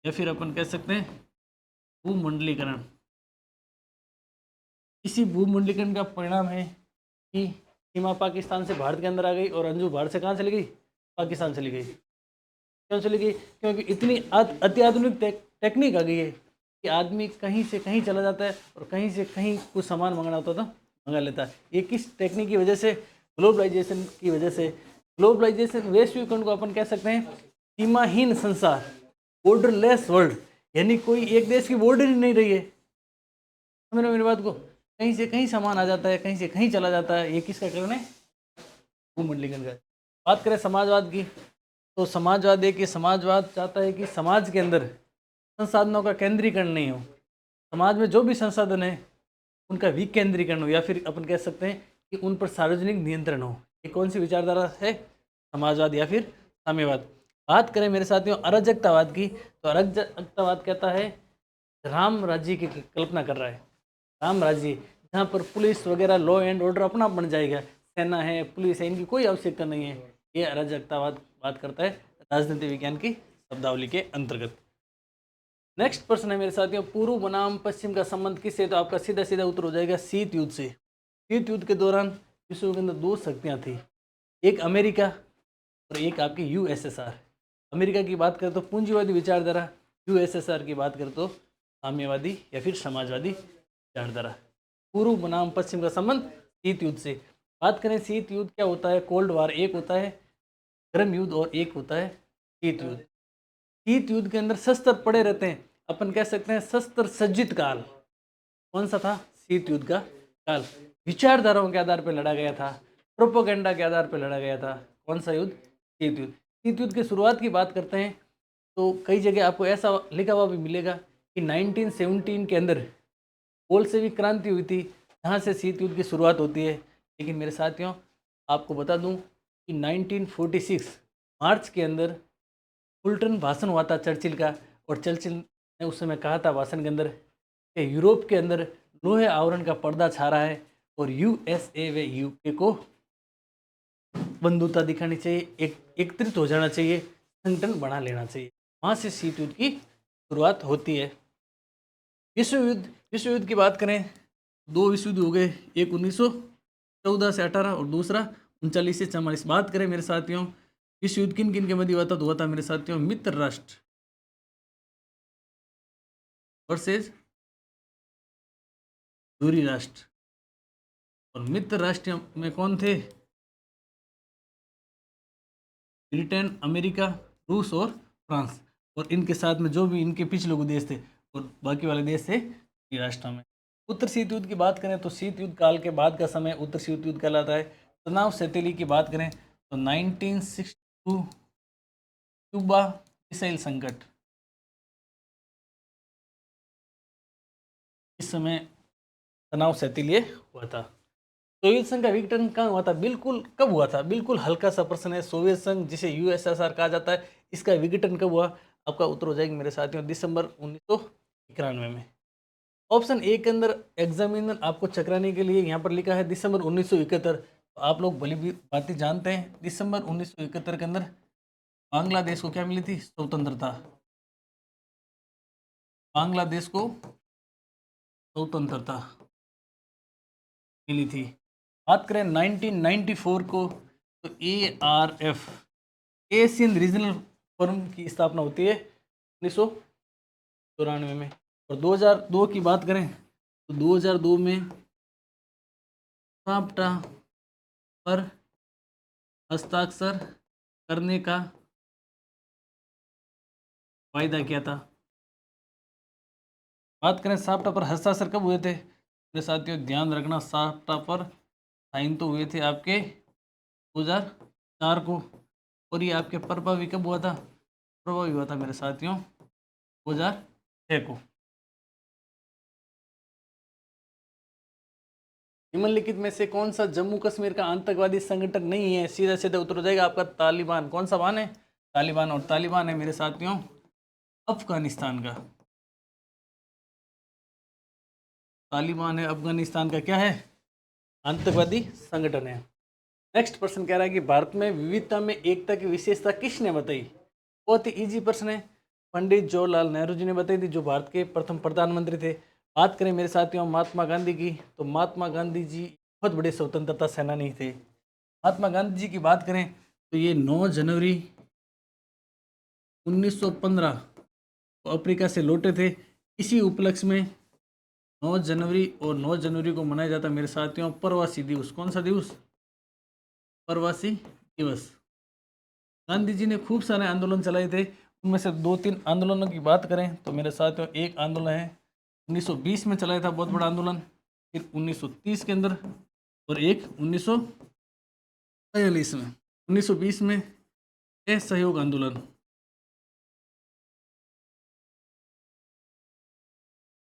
या फिर अपन कह सकते हैं भूमंडलीकरण। इसी भूमंडलीकरण का परिणाम है कि सीमा पाकिस्तान से भारत के अंदर आ गई, और अंजू भारत से कहाँ चली गई? पाकिस्तान चली गई। क्यों चली गई? क्योंकि इतनी अत्याधुनिक टेक्निक आ गई है कि आदमी कहीं से कहीं चला जाता है, और कहीं से कहीं कुछ सामान मंगाना होता तो मंगा लेता है। ये किस टेक्निक की वजह से? ग्लोबलाइजेशन की वजह से। ग्लोबलाइजेशन, वैश्वीकरण को अपन कह सकते हैं सीमाहीन संसार, बॉर्डरलेस वर्ल्ड, यानी कोई एक देश की बॉर्डर ही नहीं रही है। समझ रहे हो मेरी बात को? कहीं से कहीं सामान आ जाता है, कहीं से कहीं चला जाता है। ये किसका कारण है? भूमंडलीकरण का। बात करें समाजवाद की, तो समाजवाद एक, समाजवाद चाहता है कि समाज के अंदर संसाधनों का केंद्रीकरण नहीं हो। समाज में जो भी संसाधन है उनका विकेंद्रीकरण हो, या फिर अपन कह सकते हैं कि उन पर सार्वजनिक नियंत्रण हो। ये कौन सी विचारधारा है? समाजवाद या फिर साम्यवाद। बात करें मेरे साथियों अराजकतावाद की, तो अराजकतावाद कहता है राम राज्य की कल्पना कर रहा है। राम राज्य जहाँ पर पुलिस वगैरह, लॉ एंड ऑर्डर अपना आप बन जाएगा, सेना है, पुलिस है, इनकी कोई आवश्यकता नहीं है। ये अराजकतावाद बात करता है राजनीति विज्ञान की शब्दावली के अंतर्गत। नेक्स्ट प्रश्न है मेरे साथियों, पूर्व बनाम पश्चिम का संबंध किससे? तो आपका सीधा सीधा उत्तर हो जाएगा शीत युद्ध से। शीत युद्ध के दौरान विश्व के अंदर दो शक्तियाँ थी, एक अमेरिका और एक आपकी यूएसएसआर। अमेरिका की बात करें तो पूंजीवादी विचारधारा, यूएसएसआर की बात करें तो साम्यवादी या फिर समाजवादी विचारधारा। पूर्व बनाम पश्चिम का संबंध शीत युद्ध से। बात करें शीत युद्ध क्या होता है? कोल्ड वार एक होता है गर्म युद्ध, और एक होता है शीत युद्ध। शीत युद्ध के अंदर शस्त्र पड़े रहते हैं, अपन कह सकते हैं शस्त्र सज्जित काल। कौन सा था? शीत युद्ध का काल। विचारधाराओं के आधार पर लड़ा गया था, प्रोपोगेंडा के आधार पर लड़ा गया था। कौन सा युद्ध? शीत युद्ध। शीत युद्ध की शुरुआत की बात करते हैं तो कई जगह आपको ऐसा लिखा हुआ भी मिलेगा कि 1917 के अंदर बोल्शेविक क्रांति हुई थी, जहाँ से शीत युद्ध की शुरुआत होती है। लेकिन मेरे साथियों आपको बता दूं कि 1946 मार्च के अंदर फुलटन भाषण हुआ था चर्चिल का, और चर्चिल ने उस समय कहा था भाषण के अंदर कि यूरोप के अंदर लोहे आवरण का पर्दा छा रहा है, और यूएसए व यूके को बंधुता दिखानी चाहिए, एकत्रित हो जाना चाहिए, संगठन बना लेना चाहिए। वहाँ से शीत युद्ध की शुरुआत होती है। विश्व युद्ध की बात करें, दो विश्व युद्ध हो गए, एक 1914 से 18 और दूसरा 39 से 44। बात करें मेरे साथियों विश्व युद्ध किन किन के मध्य हुआ था? तो हुआ था मेरे साथियों मित्र राष्ट्र वर्सेज दूरी राष्ट्र। और मित्र राष्ट्र में कौन थे? ब्रिटेन, अमेरिका, रूस और फ्रांस। और इनके साथ में जो भी इनके पिछले देश थे और बाकी वाले देश थे राष्ट्र में। उत्तर शीत युद्ध की बात करें तो शीत युद्ध काल के बाद का समय उत्तर शीत युद्ध कहलाता है। तनाव शैथिली की बात करें तो 1962 क्यूबा मिसाइल संकट, इस समय तनाव शैथिल्य हुआ था। सोवियत संघ का विघटन कहाँ हुआ था? बिल्कुल कब हुआ था? बिल्कुल हल्का सा प्रश्न है। सोवियत संघ जिसे यूएसएसआर कहा जाता है, इसका विघटन कब हुआ? आपका उत्तर हो जाएगा मेरे साथियों दिसंबर 1991 में। ऑप्शन ए के अंदर एग्जामिनर आपको चकराने के लिए यहाँ पर लिखा है दिसंबर 1971। तो आप लोग भली भी बातें जानते हैं, दिसंबर 1971 के अंदर बांग्लादेश को क्या मिली थी? स्वतंत्रता। बांग्लादेश को स्वतंत्रता मिली थी। बात करें 1994 को, तो ARF एशियन रीजनल फोरम की स्थापना होती है 1994 में। और 2002 की बात करें तो 2002 में साप्टा पर हस्ताक्षर करने का वायदा किया था। बात करें साप्टा पर हस्ताक्षर कब हुए थे मेरे साथियों, ध्यान रखना साप्टा पर साइन तो हुए थे आपके 2004 को, और ये आपके प्रभावी कब हुआ था, प्रभावी हुआ था मेरे साथियों 2006 को। निम्नलिखित में से कौन सा जम्मू कश्मीर का आतंकवादी संगठन नहीं है, सीधा सीधा उत्तर हो जाएगा आपका तालिबान। कौन सा बान है, तालिबान, और तालिबान है मेरे साथियों अफगानिस्तान का। तालिबान है अफगानिस्तान का क्या है, आतंकवादी संगठन है। नेक्स्ट प्रश्न कह रहा है कि भारत में विविधता में एकता की विशेषता किसने बताई। बहुत ही इजी प्रश्न है, पंडित जवाहरलाल नेहरू जी ने बताई थी, जो भारत के प्रथम प्रधानमंत्री थे। बात करें मेरे साथियों महात्मा गांधी की, तो महात्मा गांधी जी बहुत बड़े स्वतंत्रता सेनानी थे। महात्मा गांधी जी की बात करें तो ये 9 जनवरी 1915 को अफ्रीका से लौटे थे। इसी उपलक्ष्य में 9 जनवरी और 9 जनवरी को मनाया जाता है मेरे साथियों प्रवासी दिवस। कौन सा दिवस, प्रवासी दिवस। गांधी जी ने खूब सारे आंदोलन चलाए थे, उनमें से 2-3 आंदोलनों की बात करें तो मेरे साथियों एक आंदोलन है 1920 में चलाया था, बहुत बड़ा आंदोलन, फिर 1930 के अंदर, और एक 1943 में। 1920 में असहयोग आंदोलन,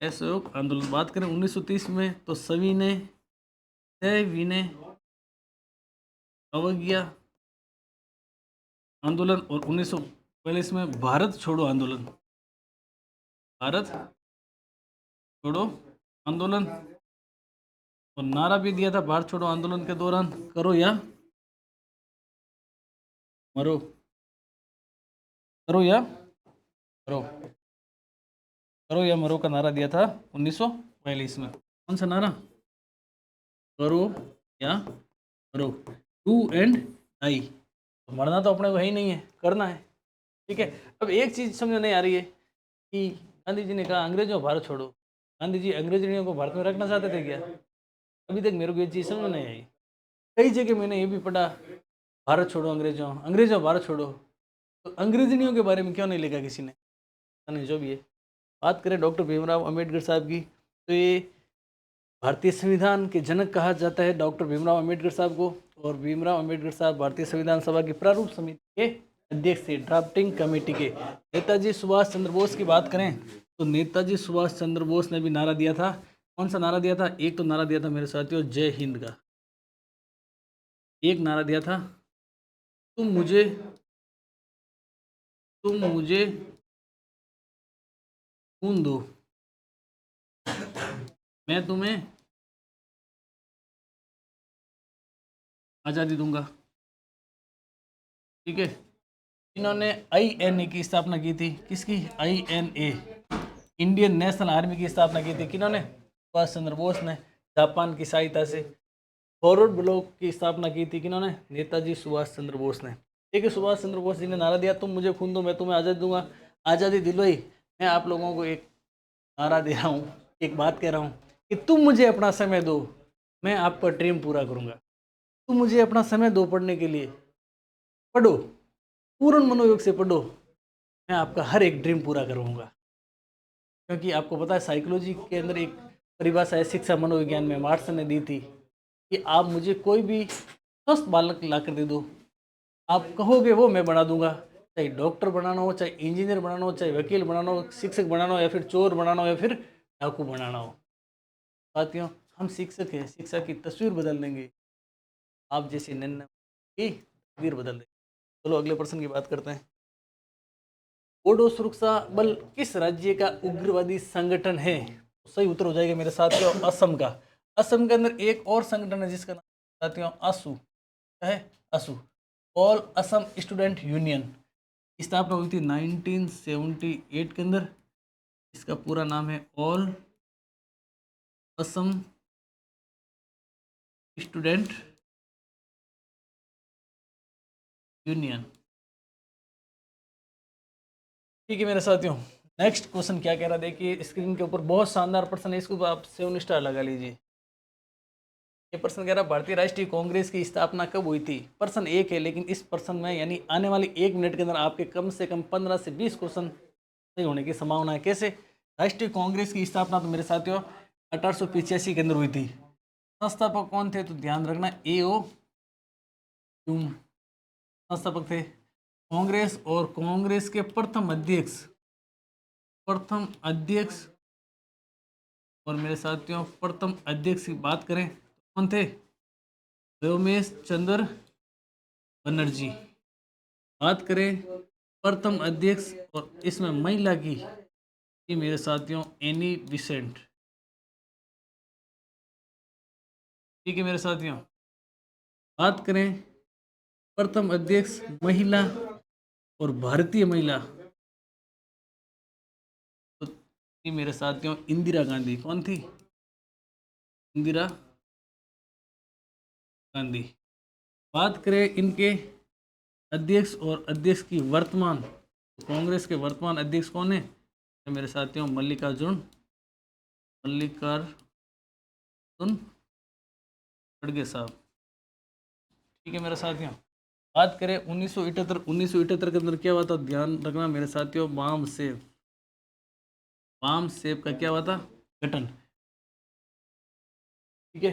असहयोग आंदोलन। बात करें 1930 में तो सविनय सविनय अवज्ञा आंदोलन, और 1942 में भारत छोड़ो आंदोलन, भारत छोड़ो आंदोलन। और नारा भी दिया था भारत छोड़ो आंदोलन के दौरान, करो या मरो, करो या मरो, करो या मरो का नारा दिया था 1942 में। कौन सा नारा, करो या मरो, डू एंड डाई। तो मरना तो अपने को है ही नहीं है, करना है, ठीक है। अब एक चीज़ समझ में नहीं आ रही है कि गांधी जी ने कहा अंग्रेजों भारत छोड़ो, गांधी जी अंग्रेजों को भारत में रखना चाहते थे क्या, अभी तक मेरे को ये चीज़ समझ में नहीं आई। कई जगह मैंने ये भी पढ़ा भारत छोड़ो अंग्रेजों, अंग्रेजों भारत छोड़ो, तो अंग्रेजनियों के बारे में क्यों नहीं लिखा किसी ने, नहीं जो भी है। बात करें डॉक्टर भीमराव अंबेडकर साहब की, तो ये भारतीय संविधान के जनक कहा जाता है डॉक्टर भीमराव अंबेडकर साहब को। और भीमराव अंबेडकर साहब भारतीय संविधान सभा की प्रारूप समिति के अध्यक्ष थे, ड्राफ्टिंग कमेटी के। नेताजी सुभाष चंद्र बोस की बात करें तो नेताजी सुभाष चंद्र बोस ने भी नारा दिया था। कौन सा नारा दिया था, एक तो नारा दिया था मेरे साथियों जय हिंद का, एक नारा दिया था तुम मुझे खून दो मैं तुम्हें आज़ादी दूंगा, ठीक है। इन्होंने INA की स्थापना की थी, किसकी, INA, इंडियन नेशनल आर्मी की स्थापना की थी किन्होंने, सुभाष चंद्र बोस ने, जापान की सहायता से। फॉरवर्ड ब्लॉक की स्थापना की थी किन्होंने, नेताजी सुभाष चंद्र बोस ने, ठीक है। सुभाष चंद्र बोस जी ने नारा दिया तुम मुझे खून दो मैं तुम्हें आज़ादी दूंगा। आज़ादी दिलवाई। मैं आप लोगों को एक नारा दे रहा हूँ, एक बात कह रहा हूँ कि तुम मुझे अपना समय दो, मैं आपका ड्रीम पूरा करूँगा। तुम मुझे अपना समय दो पढ़ने के लिए, पढ़ो, पूर्ण मनोयोग से पढ़ो, मैं आपका हर एक ड्रीम पूरा करूँगा। क्योंकि आपको पता है साइकोलॉजी के अंदर एक परिभाषा है, शिक्षा मनोविज्ञान में मार्क्स ने दी थी कि आप मुझे कोई भी स्वस्थ बालक ला कर दे दो, आप कहोगे वो मैं बना दूंगा, चाहे डॉक्टर बनाना हो, चाहे इंजीनियर बनाना हो, चाहे वकील बनाना हो, शिक्षक बनाना हो, या फिर चोर बनाना हो, या फिर डाकू बनाना हो। साथियों हम शिक्षक हैं, शिक्षा की तस्वीर बदल देंगे, आप जैसे नन्हे की तस्वीर बदल देंगे। चलो अगले प्रश्न की बात करते हैं। बोडो सुरक्षा बल किस राज्य का उग्रवादी संगठन है, सही उत्तर हो जाएगा मेरे साथियों असम का। असम के अंदर एक और संगठन है जिसका नाम साथियों आसू, क्या है, आसू, ऑल असम स्टूडेंट यूनियन। स्थापना हुई थी 1978 के अंदर। इसका पूरा नाम है ऑल असम स्टूडेंट यूनियन, ठीक है मेरे साथियों। नेक्स्ट क्वेश्चन क्या कह रहा है, देखिए स्क्रीन के ऊपर बहुत शानदार प्रश्न है, इसको आप 7 स्टार लगा लीजिए। ये प्रश्न कह रहा है भारतीय राष्ट्रीय कांग्रेस की स्थापना कब हुई थी। प्रश्न एक है, लेकिन इस प्रश्न में यानी आने वाली 1 मिनट के अंदर आपके कम से कम 15 से 20 क्वेश्चन सही होने की संभावना है। कैसे? राष्ट्रीय कांग्रेस की स्थापना तो मेरे साथियों 1885 के अंदर हुई थी। संस्थापक कौन थे? तो ध्यान रखना, ए.ओ. ह्यूम संस्थापक थे कांग्रेस। और कांग्रेस के प्रथम अध्यक्ष और मेरे साथियों प्रथम अध्यक्ष की बात करें तो कौन थे? व्योमेश चंद्र बनर्जी। बात करें प्रथम अध्यक्ष और इसमें महिला की, ये मेरे साथियों एनी बिसेंट। ठीक है मेरे साथियों, बात करें प्रथम अध्यक्ष महिला और भारतीय महिला, तो ये मेरे साथियों इंदिरा गांधी। कौन थी? इंदिरा गांधी। बात करें इनके अध्यक्ष और अध्यक्ष की वर्तमान, कांग्रेस के वर्तमान अध्यक्ष कौन है? तो मेरे साथियों मल्लिकार्जुन खड़गे साहब। ठीक है मेरे साथियों, बात करें 1978 के अंदर क्या हुआ था? ध्यान रखना मेरे साथियों, वाम सेब का क्या हुआ था? गठन। ठीक है,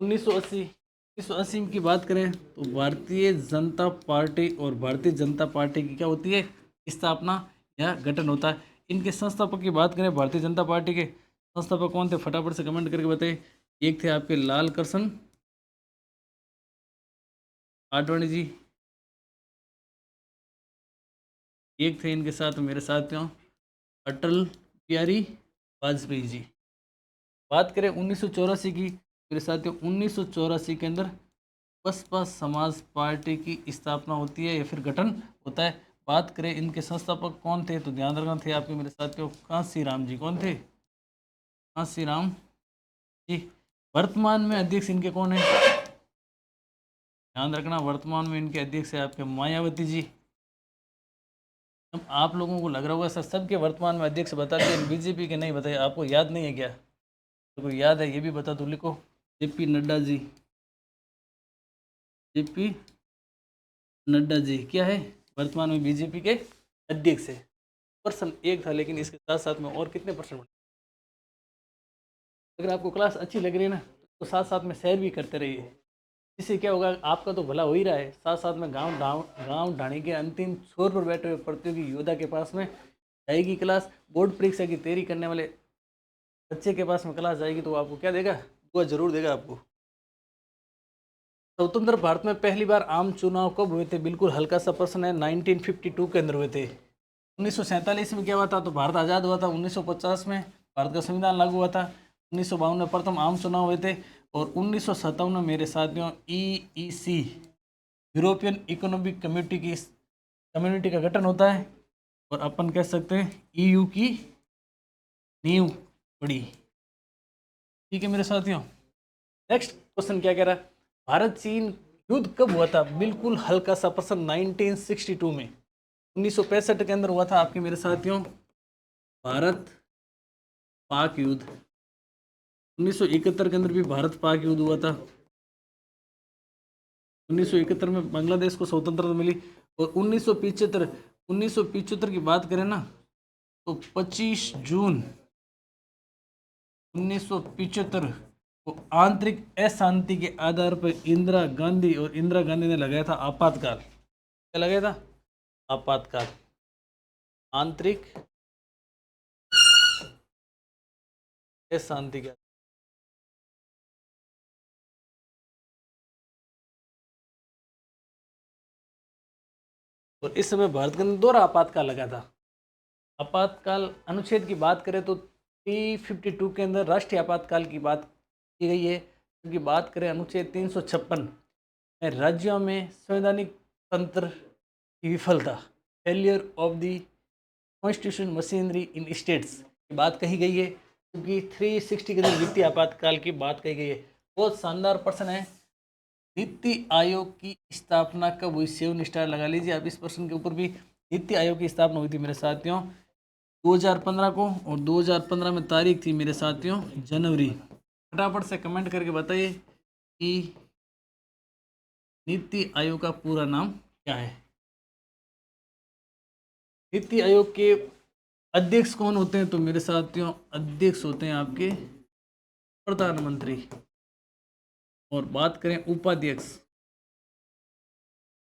1980 की बात करें तो भारतीय जनता पार्टी और भारतीय जनता पार्टी की क्या होती है? स्थापना या गठन होता है। इनके संस्थापक की बात करें, भारतीय जनता पार्टी के संस्थापक कौन थे? फटाफट से कमेंट करके बताइए। एक थे आपके लाल कृष्ण आडवाणी जी, एक थे इनके साथ मेरे साथियों अटल बिहारी वाजपेयी जी। बात करें 1984 की मेरे साथियों, 1984 के अंदर बसपा समाज पार्टी की स्थापना होती है या फिर गठन होता है। बात करें इनके संस्थापक कौन थे, तो ध्यान रखना थे आपके मेरे साथियों कांसीराम जी। कौन थे? कांसीराम जी। वर्तमान में अध्यक्ष इनके कौन है? ध्यान रखना, वर्तमान में इनके अध्यक्ष है आपके मायावती जी। अब आप लोगों को लग रहा होगा सर सबके वर्तमान में अध्यक्ष बताते हैं, बीजेपी के नहीं बताए, आपको याद नहीं है क्या? तो कोई याद है ये भी बता दो, लिखो। जेपी नड्डा जी। जेपी नड्डा जी क्या है? वर्तमान में बीजेपी के अध्यक्ष है। पर्सन एक था, लेकिन इसके साथ साथ में और कितने पर्सन बने? अगर आपको क्लास अच्छी लग रही है ना, तो साथ साथ में शेयर भी करते रहिए। इससे क्या होगा, आपका तो भला हो ही रहा है, साथ साथ में गांव ढाणी के अंतिम छोर पर बैठे हुए प्रतियोगी योद्धा के पास में जाएगी क्लास। बोर्ड परीक्षा की तैयारी करने वाले बच्चे के पास में क्लास जाएगी, तो वो आपको क्या देगा? दुआ जरूर देगा आपको। स्वतंत्र भारत में पहली बार आम चुनाव कब हुए थे? बिल्कुल हल्का सा प्रश्न है। 1952 के अंदर हुए थे। 1947 में क्या हुआ था? तो भारत आज़ाद हुआ था। 1950 में भारत का संविधान लागू हुआ था। 1952 में प्रथम आम चुनाव हुए थे। और 1957 में मेरे साथियों EEC यूरोपियन इकोनॉमिक कम्युनिटी का गठन होता है। और अपन कह सकते हैं EU की नींव पड़ी। ठीक है मेरे साथियों, नेक्स्ट क्वेश्चन क्या कह रहा है? भारत चीन युद्ध कब हुआ था? बिल्कुल हल्का सा प्रश्न, 1962 में। 1965 के अंदर हुआ था आपके मेरे साथियों भारत पाक युद्ध। 1971 के अंदर भी भारत पाक युद्ध हुआ था। 1971 में बांग्लादेश को स्वतंत्रता मिली। और 1975 की बात करें ना, तो 25 जून 1975 को आंतरिक अशांति के आधार पर इंदिरा गांधी ने लगाया था आपातकाल। क्या लगाया था? आपातकाल। आंतरिक अशांति का। और इस समय भारत के अंदर दोहरा आपातकाल लगा था। आपातकाल अनुच्छेद की बात करें तो 352 के अंदर राष्ट्रीय आपातकाल की बात की गई है। क्योंकि बात करें अनुच्छेद 356 में राज्यों में संवैधानिक तंत्र की विफलता, failure of the constitution machinery in states की बात कही गई है। क्योंकि 360 के अंदर वित्तीय आपातकाल की बात कही गई है। बहुत शानदार प्रश्न है। नीति आयोग की स्थापना कब हुई? 7 स्टार लगा लीजिए आप इस प्रश्न के ऊपर भी। नीति आयोग की स्थापना हुई थी मेरे साथियों 2015 को। और 2015 में तारीख थी मेरे साथियों जनवरी। फटाफट से कमेंट करके बताइए कि नीति आयोग का पूरा नाम क्या है? नीति आयोग के अध्यक्ष कौन होते हैं? तो मेरे साथियों अध्यक्ष होते हैं आपके प्रधानमंत्री। और बात करें उपाध्यक्ष,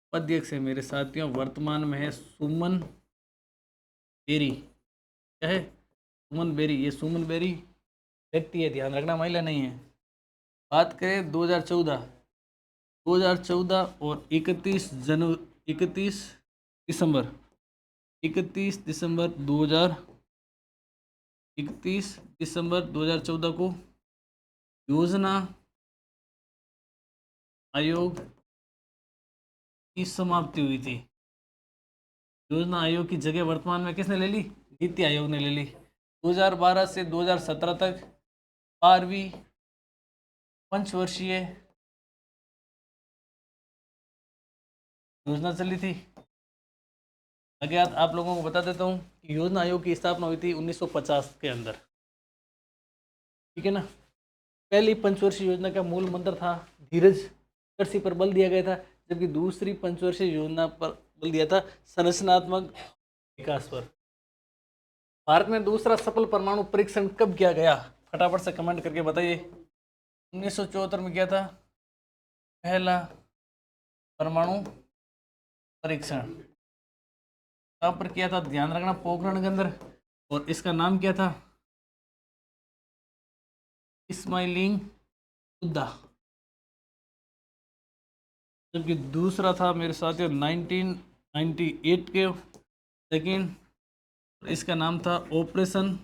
उपाध्यक्ष है मेरे साथियों वर्तमान में है सुमन बेरी। क्या है? सुमन बेरी। ये सुमन बेरी व्यक्ति है, ध्यान रखना, महिला नहीं है। बात करें 2014, 2014 और 31 दिसंबर 2014 को योजना आयोग की समाप्ति हुई थी। योजना आयोग की जगह वर्तमान में किसने ले ली? नीति आयोग ने ले ली। 2012 से 2017 तक 12वीं पंचवर्षीय योजना चली थी। अज्ञात आप लोगों को बता देता हूँ कि योजना आयोग की स्थापना हुई थी 1950 के अंदर। ठीक है ना। पहली पंचवर्षीय योजना का मूल मंत्र था धीरज, कृषि पर बल दिया गया था, जबकि दूसरी पंचवर्षीय योजना पर बल दिया था संरचनात्मक विकास पर। भारत में दूसरा सफल परमाणु परीक्षण कब किया गया? फटाफट से कमेंट करके बताइए। 1974 में किया था पहला परमाणु परीक्षण। कहाँ पर किया था? ध्यान रखना, पोखरण के अंदर। और इसका नाम क्या था? स्माइलिंग बुद्धा। जबकि दूसरा था मेरे साथियों 1998 के सेकेंड, इसका नाम था ऑपरेशन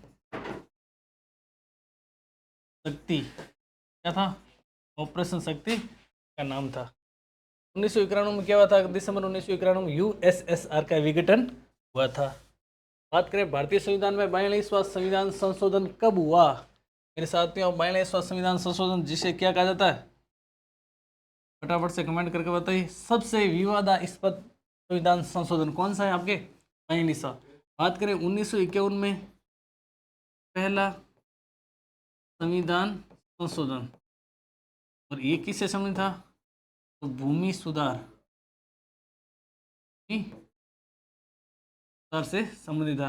शक्ति। क्या था? ऑपरेशन शक्ति का नाम था। 1991 में क्या हुआ था? दिसंबर 1991 में यूएसएसआर का विघटन हुआ था। बात करें भारतीय संविधान में 42वां संविधान संशोधन कब हुआ? मेरे साथियों 42वां संविधान संशोधन जिसे क्या कहा जाता है? फटाफट से कमेंट करके बताइए। सबसे विवादास्पद संविधान संशोधन कौन सा है आपके? 42वां। बात करें 1951 में पहला संविधान संशोधन, और ये किससे संबंधित था? तो भूमि सुधार से संबंधित था।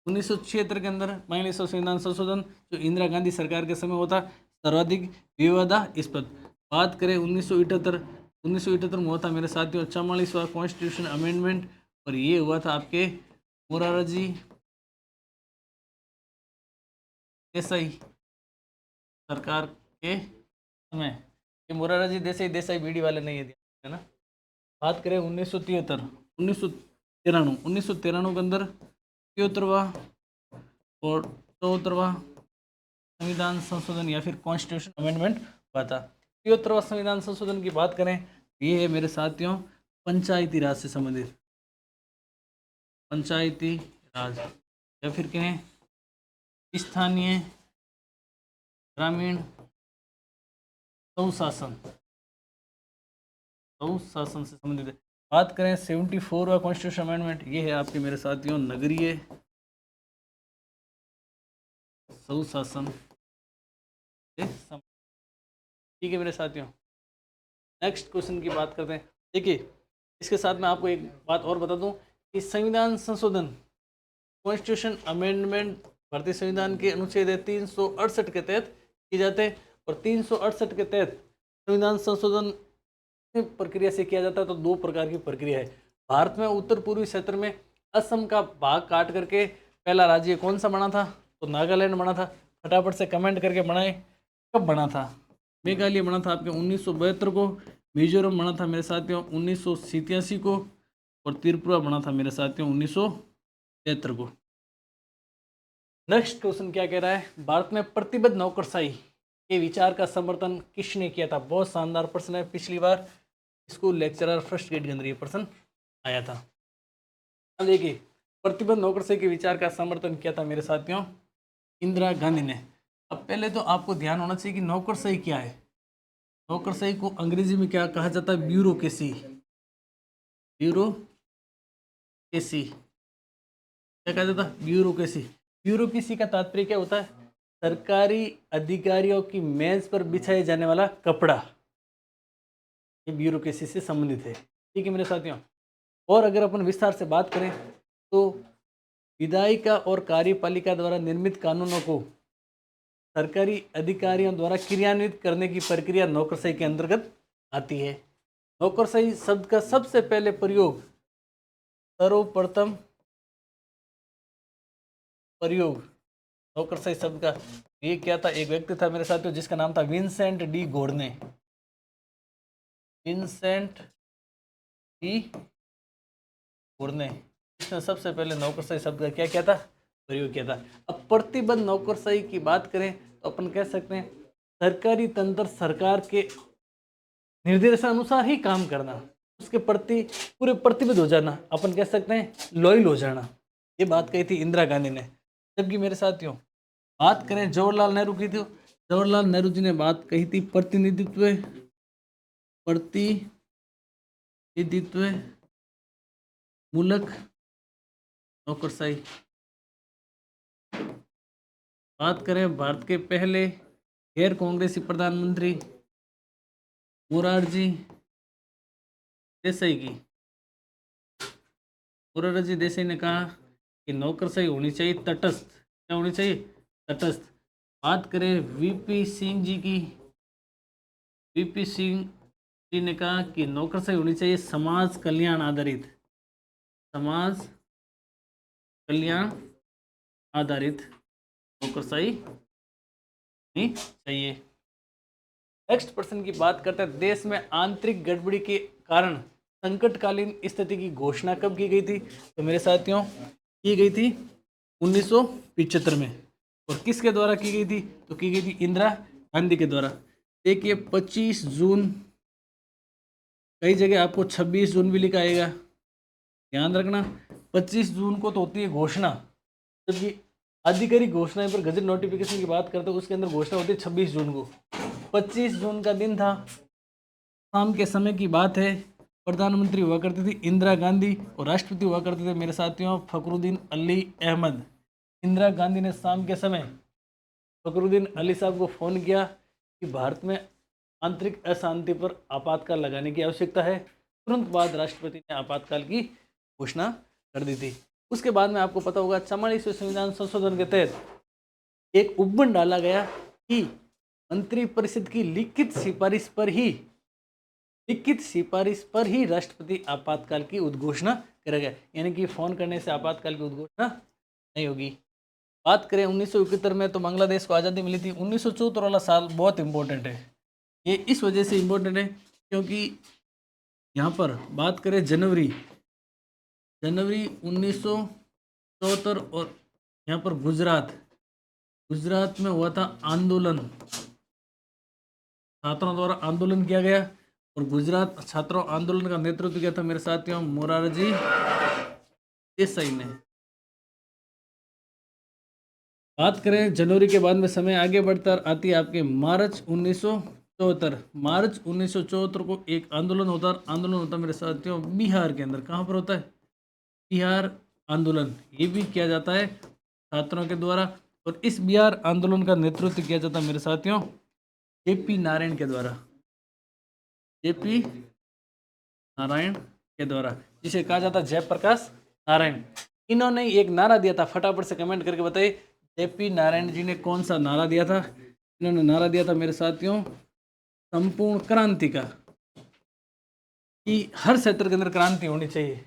1976 के अंदर 42वां संविधान संशोधन जो इंदिरा गांधी सरकार के समय होता सर्वाधिक विवादास्पद। बात करें 1978 में हुआ था मेरे साथियों 44वां कॉन्स्टिट्यूशन अमेंडमेंट, और ये हुआ था आपके मोरारजी देसाई सरकार के समय। ये मोरारजी देसाई बीडी वाले नहीं है ना। बात करें 1993 के अंदर 73वां और 74वां संविधान संशोधन या फिर कॉन्स्टिट्यूशन अमेंडमेंट हुआ था। 73वां संविधान संशोधन की बात करें, ये है मेरे साथियों पंचायती राज से संबंधित। पंचायती राज या फिर कहें स्थानीय ग्रामीण स्वशासन से संबंधित है। बात करें 74वां कॉन्स्टिट्यूशन अमेंडमेंट, ये है आपके मेरे साथियों नगरीय स्वशासन से संबंधित। ठीक है मेरे साथियों, नेक्स्ट क्वेश्चन की बात करते हैं। देखिए इसके साथ मैं आपको एक बात और बता दूं कि संविधान संशोधन कॉन्स्टिट्यूशन अमेंडमेंट भारतीय संविधान के अनुच्छेद 368 के तहत किए जाते हैं, और 368 के तहत संविधान संशोधन प्रक्रिया से किया जाता है। तो दो प्रकार की प्रक्रिया है। भारत में उत्तर पूर्वी क्षेत्र में असम का भाग काट करके पहला राज्य कौन सा बना था? तो नागालैंड बना था। फटाफट से कमेंट करके बनाए कब बना था। मेघालय बना था आपके 1972 को, मिजोरम बना था मेरे साथियों 1987 को, और त्रिपुरा बना था मेरे साथियों 1973 को। नेक्स्ट क्वेश्चन क्या कह रहा है? भारत में प्रतिबद्ध नौकरशाही के विचार का समर्थन किसने किया था? बहुत शानदार प्रश्न है, पिछली बार स्कूल लेक्चरर फर्स्ट ग्रेड के अंदर ये प्रश्न आया था। अब देखिए प्रतिबद्ध नौकरशाही के विचार का समर्थन किया था मेरे साथियों इंदिरा गांधी ने। अब पहले तो आपको ध्यान होना चाहिए कि नौकरशाही क्या है। नौकरशाही को अंग्रेजी में क्या कहा जाता है? ब्यूरोक्रेसी। ब्यूरोक्रेसी क्या कहा जाता है? ब्यूरोक्रेसी। ब्यूरोक्रेसी का तात्पर्य क्या होता है? सरकारी अधिकारियों की मेज पर बिछाए जाने वाला कपड़ा, ये ब्यूरोक्रेसी से संबंधित है। ठीक है मेरे साथियों। और अगर अपन विस्तार से बात करें तो विधायिका और कार्यपालिका द्वारा निर्मित कानूनों को सरकारी अधिकारियों द्वारा क्रियान्वित करने की प्रक्रिया नौकरशाही के अंतर्गत आती है। नौकरशाही शब्द का सबसे पहले प्रयोग, सर्वप्रथम प्रयोग नौकरशाही शब्द का ये क्या था? एक व्यक्ति था मेरे साथियों जिसका नाम था विंसेंट डी गोर्डने। विंसेंट डी गोर्डने, इसने सबसे पहले नौकरशाही शब्द का क्या किया था? प्रयोग किया था। अब प्रतिबद्ध नौकरशाही की बात करें तो अपन कह सकते हैं सरकारी तंत्र, सरकार के निर्देशानुसार ही काम करना, उसके प्रति पूरे प्रतिबद्ध हो जाना, अपन कह सकते हैं लॉयल हो जाना। ये बात कही थी इंदिरा गांधी ने। जबकि मेरे साथियों बात करें जवाहरलाल नेहरू की, तो जवाहरलाल नेहरू जी ने बात कही थी प्रतिनिधित्व मूलक नौकरशाही। बात करें भारत के पहले गैर कांग्रेसी प्रधानमंत्री मोरारजी देसाई की, मोरारजी देसाई ने कहा कि नौकरशाही होनी चाहिए तटस्थ। क्या होनी चाहिए? तटस्थ। बात करें वीपी सिंह जी की, वीपी सिंह जी ने कहा कि नौकरशाही होनी चाहिए समाज कल्याण आधारित, समाज कल्याण आधारित नौकरशाही होनी चाहिए। नेक्स्ट पर्सन की बात करते हैं, देश में आंतरिक गड़बड़ी के कारण संकटकालीन स्थिति की घोषणा कब की गई थी? तो मेरे साथियों की गई थी 1975 में। और किसके द्वारा की गई थी? तो की गई थी इंदिरा गांधी के द्वारा। देखिए 25 जून, कई जगह आपको 26 जून भी लिखा आएगा, ध्यान रखना। 25 जून को तो होती है घोषणा, जबकि आधिकारिक घोषणाएं पर गजट नोटिफिकेशन की बात करते हैं उसके अंदर घोषणा होती है 26 जून को। 25 जून का दिन था, शाम के समय की बात है। प्रधानमंत्री हुआ करती थी इंदिरा गांधी और राष्ट्रपति हुआ करते थे मेरे साथियों फखरुद्दीन अली अहमद। इंदिरा गांधी ने शाम के समय फखरुद्दीन अली साहब को फ़ोन किया कि भारत में आंतरिक अशांति पर आपातकाल लगाने की आवश्यकता है। तुरंत बाद राष्ट्रपति ने आपातकाल की घोषणा कर दी थी। उसके बाद में आपको पता होगा 44वें संविधान संशोधन के तहत एक उपबंध डाला गया कि मंत्रिपरिषद की लिखित सिफारिश पर ही राष्ट्रपति आपातकाल की उद्घोषणा करेगा, यानी कि फ़ोन करने से आपातकाल की उद्घोषणा नहीं होगी। बात करें 1971 में तो बांग्लादेश को आज़ादी मिली थी। 1974 वाला साल बहुत इंपॉर्टेंट है। ये इस वजह से इम्पोर्टेंट है क्योंकि यहाँ पर बात करें जनवरी 1974 और यहाँ पर गुजरात में हुआ था आंदोलन, छात्रों द्वारा आंदोलन किया गया और गुजरात छात्रों आंदोलन का नेतृत्व किया था मेरे साथियों मोरारजी देसाई ने। बात करें जनवरी के बाद में समय आगे बढ़ता आती है आपके मार्च 1974 को एक आंदोलन होता मेरे साथियों बिहार के अंदर। कहाँ पर होता है? बिहार आंदोलन। ये भी किया जाता है छात्रों के द्वारा और इस बिहार आंदोलन का नेतृत्व किया जाता है मेरे साथियों जेपी नारायण के द्वारा, जेपी नारायण के द्वारा, जिसे कहा जाता है जयप्रकाश नारायण। इन्होंने एक नारा दिया था, फटाफट से कमेंट करके बताइए जेपी नारायण जी ने कौन सा नारा दिया था? इन्होंने नारा दिया था मेरे साथियों संपूर्ण क्रांति का, कि हर क्षेत्र के अंदर क्रांति होनी चाहिए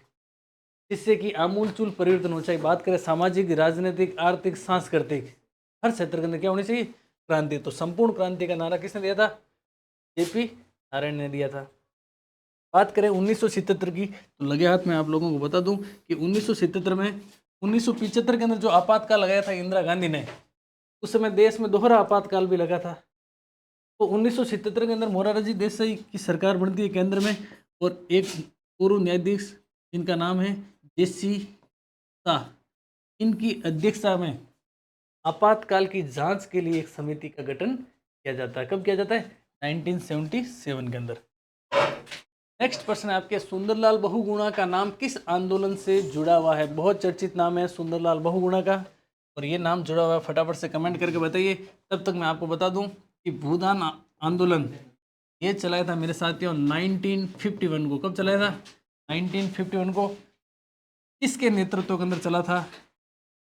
जिससे कि आमूलचूल परिवर्तन होना चाहिए। बात करें सामाजिक, राजनीतिक, आर्थिक, सांस्कृतिक, हर क्षेत्र के अंदर क्या होनी चाहिए? क्रांति। तो संपूर्ण क्रांति का नारा किसने दिया था? जेपी नारायण ने दिया था। बात करें 1977 की तो लगे हाथ में आप लोगों को बता दूं कि 1977 में 1975 के अंदर जो आपातकाल लगाया था इंदिरा गांधी ने, उस समय देश में दोहरा आपातकाल भी लगा था। तो 1977 के अंदर मोरारजी देसाई की सरकार बनती है केंद्र में और एक पूर्व न्यायाधीश जिनका नाम है जेसी शाह, इनकी अध्यक्षता में आपातकाल की जांच के लिए एक समिति का गठन किया जाता है। कब किया जाता है? 1977 के अंदर। नेक्स्ट प्रश्न है आपके, सुंदरलाल बहुगुणा का नाम किस आंदोलन से जुड़ा हुआ है? बहुत चर्चित नाम है सुंदरलाल बहुगुणा का और ये नाम जुड़ा हुआ है, फटाफट से कमेंट करके बताइए। तब तक मैं आपको बता दूं कि भूदान आंदोलन ये चलाया था मेरे साथियों 1951 को। कब चलाया था? 1951 को। किसके नेतृत्व के अंदर चला था?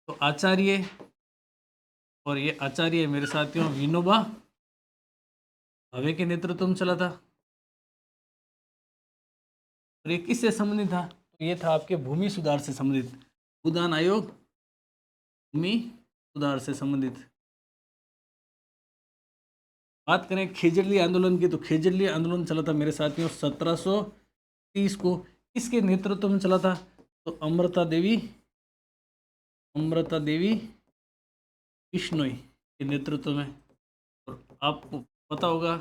तो आचार्य, और ये आचार्य मेरे साथियों विनोबा भावे के नेतृत्व में चला था। और ये किससे संबंधित था? तो ये था आपके भूमि सुधार से संबंधित, भूदान आयोग, भूमि सुधार से संबंधित। बात करें खेजड़ली आंदोलन की, तो खेजड़ली आंदोलन चला था मेरे साथियों 1730 को। किसके नेतृत्व में चला था? तो अमृता देवी बिश्नोई के नेतृत्व में। और आपको पता होगा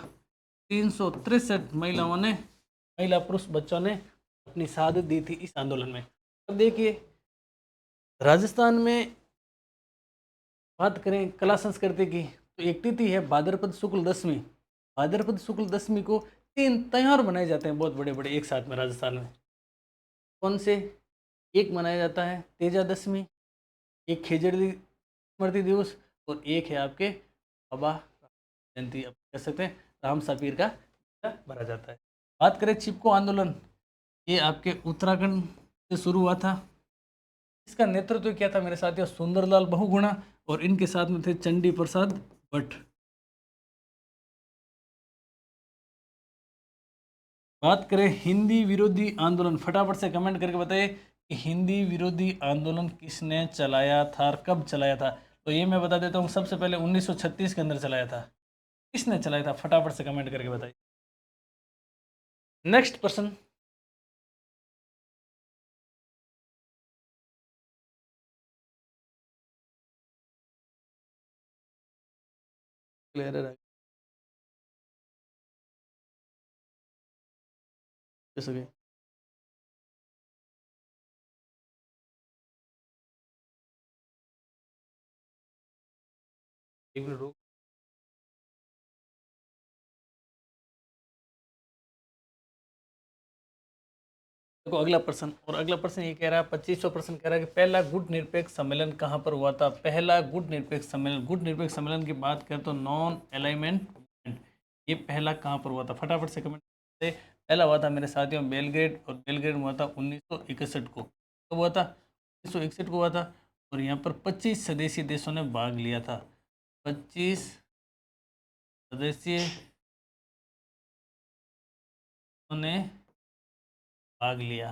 363 महिलाओं ने, महिला पुरुष बच्चों ने अपनी शहादत दी थी इस आंदोलन में। अब देखिए राजस्थान में बात करें कला संस्कृति की, तो एक तिथि है भाद्रपद शुक्ल दशमी। भाद्रपद शुक्ल दशमी को 3 त्योहार मनाए जाते हैं बहुत बड़े बड़े एक साथ में राजस्थान में। कौन से? एक मनाया जाता है तेजा दशमी, एक खेजड़ी स्मृति दिवस, और एक है आपके बाबा जयंती, आप कह सकते हैं राम सापीर का भरा जाता है। बात करें चिपको आंदोलन, ये आपके उत्तराखंड से शुरू हुआ था। इसका नेतृत्व किया था मेरे साथियों सुंदरलाल बहुगुणा, और इनके साथ में थे चंडी प्रसाद भट्ट। बात करें हिंदी विरोधी आंदोलन, फटाफट से कमेंट करके बताइए कि हिंदी विरोधी आंदोलन किसने चलाया था और कब चलाया था। तो ये मैं बता देता हूँ, सबसे पहले 1936 के अंदर चलाया था। किसने चलाया था? फटाफट से कमेंट करके बताइए। नेक्स्ट पर्सन, क्लियर है? जैसे एक मिनट रुको। देखो अगला प्रश्न, और अगला प्रश्न ये कह रहा है 2500 प्रश्न कह रहा है कि पहला गुट निरपेक्ष सम्मेलन कहाँ पर हुआ था? पहला गुट निरपेक्ष सम्मेलन, गुट निरपेक्ष सम्मेलन की बात करें तो नॉन अलाइनमेंट मूवमेंट, ये पहला कहाँ पर हुआ था? फटाफट से कमेंट से। पहला हुआ था मेरे साथियों बेलग्रेड, और बेलग्रेड में हुआ था 1961 को। कब हुआ था? 1961 को हुआ था। और यहाँ पर 25 सदस्यीय देशों ने भाग लिया था। 25 सदस्यीय ने भाग लिया।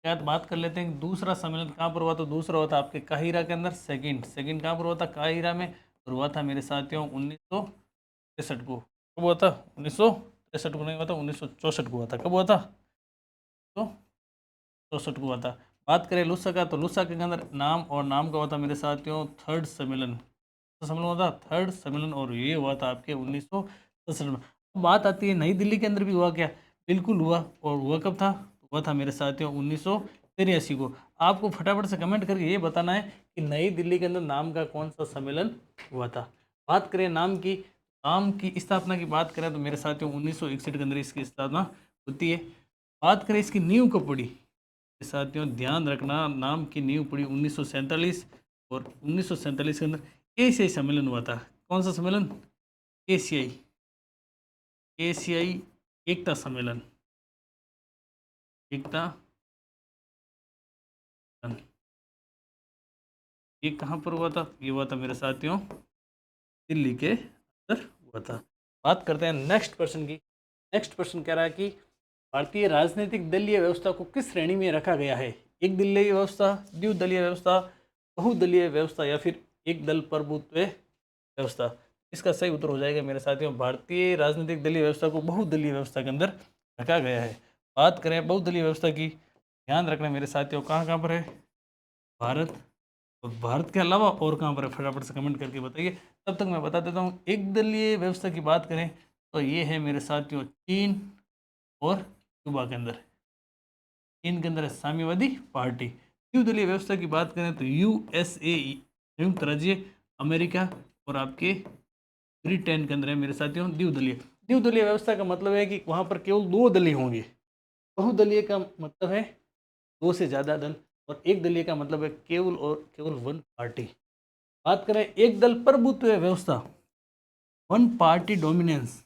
क्या बात कर लेते हैं दूसरा सम्मेलन कहाँ पर हुआ? तो दूसरा हुआ था आपके काहिरा के अंदर। सेकंड कहाँ पर हुआ था? काहिरा में। और हुआ था मेरे साथियों 1963 को। कब हुआ था? 1963 को नहीं हुआ था, 1964 को हुआ था। कब हुआ था? तो 64 को हुआ था। बात करें लुसा का, तो लुसा के अंदर नाम और नाम का हुआ था मेरे साथियों थर्ड सम्मेलन। तो सम्मेलन हुआ था थर्ड सम्मेलन, और ये हुआ था आपके 1967 में। बात आती है नई दिल्ली के अंदर भी हुआ क्या? बिल्कुल हुआ। और हुआ कब था? हुआ था मेरे साथियों 1983 को। आपको फटाफट से कमेंट करके ये बताना है कि नई दिल्ली के अंदर नाम का कौन सा सम्मेलन हुआ था। बात करें नाम की, नाम की स्थापना की बात करें तो मेरे साथियों 1961 के अंदर इसकी स्थापना होती है। बात करें इसकी नींव कब पड़ी? साथियों ध्यान रखना, नाम की नींव पड़ी 1947, और 1947 के अंदर एशियाई सम्मेलन हुआ था। कौन सा सम्मेलन? एशियाई एकता सम्मेलन, एकता। ये कहाँ पर हुआ था? ये हुआ था मेरे साथियों दिल्ली के अंदर हुआ था। बात करते हैं नेक्स्ट पर्सन की। नेक्स्ट पर्सन कह रहा है कि भारतीय राजनीतिक दलीय व्यवस्था को किस श्रेणी में रखा गया है? एक दलीय व्यवस्था, द्विदलीय व्यवस्था, बहुदलीय व्यवस्था, या फिर एक दल प्रभुत्व व्यवस्था? इसका सही उत्तर हो जाएगा मेरे साथियों भारतीय राजनीतिक दलीय व्यवस्था को बहुदलीय व्यवस्था के अंदर रखा गया है। बात करें बहुदलीय व्यवस्था की, ध्यान रखना मेरे साथियों कहाँ कहाँ पर है? भारत, और भारत के अलावा और कहाँ पर है? फटाफट से कमेंट करके बताइए। तब तक मैं बता देता हूँ एक दलीय व्यवस्था की बात करें तो ये है मेरे साथियों चीन और क्यूबा के अंदर। चीन के अंदर है साम्यवादी पार्टी। द्विदलीय व्यवस्था की बात करें तो यूएसए, संयुक्त राज्य अमेरिका, और आपके ब्रिटेन के अंदर है मेरे साथियों द्विदलीय। द्विदलीय व्यवस्था का मतलब है कि वहाँ पर केवल 2 दल ही होंगे। बहुदलीय का मतलब है 2 से ज़्यादा दल, और एक दलीय का मतलब है केवल और केवल वन पार्टी। बात करें एक दल प्रभुत्व व्यवस्था, one party dominance,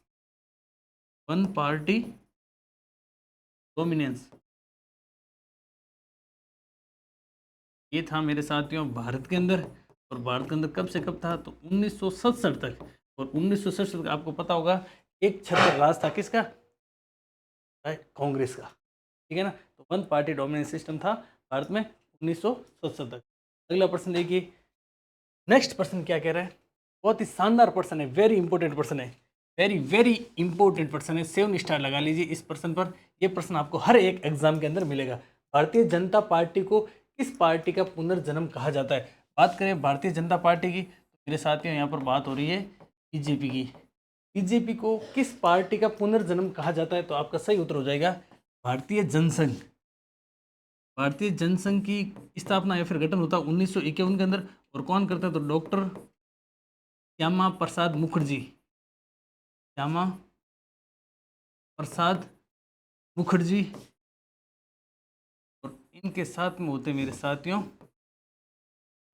one party dominance. ये था मेरे साथियों भारत के अंदर, और भारत के अंदर कब से कब था, तो 1967 तक। और 1967 तक आपको पता होगा एक छत्र राज था किसका, कांग्रेस का, ठीक है ना। तो वन पार्टी डोमिनेंस सिस्टम था भारत में 1967 तक। अगला प्रश्न देखिए, नेक्स्ट पर्सन क्या कह रहा है, बहुत ही शानदार पर्सन है, वेरी इंपॉर्टेंट पर्सन है, वेरी वेरी इंपॉर्टेंट पर्सन है, 7 स्टार लगा लीजिए इस पर्सन पर। यह प्रश्न आपको हर एक एग्जाम के अंदर मिलेगा। भारतीय जनता पार्टी को किस पार्टी का पुनर्जन्म कहा जाता है। बात करें भारतीय जनता पार्टी की तो मेरे साथियों यहाँ पर बात हो रही है बीजेपी की। बीजेपी को किस पार्टी का पुनर्जन्म कहा जाता है, तो आपका सही उत्तर हो जाएगा भारतीय जनसंघ। भारतीय जनसंघ की स्थापना या फिर गठन होता है 1951 के अंदर, और कौन करता है, तो डॉक्टर श्यामा प्रसाद मुखर्जी, श्यामा प्रसाद मुखर्जी। और इनके साथ में होते मेरे साथियों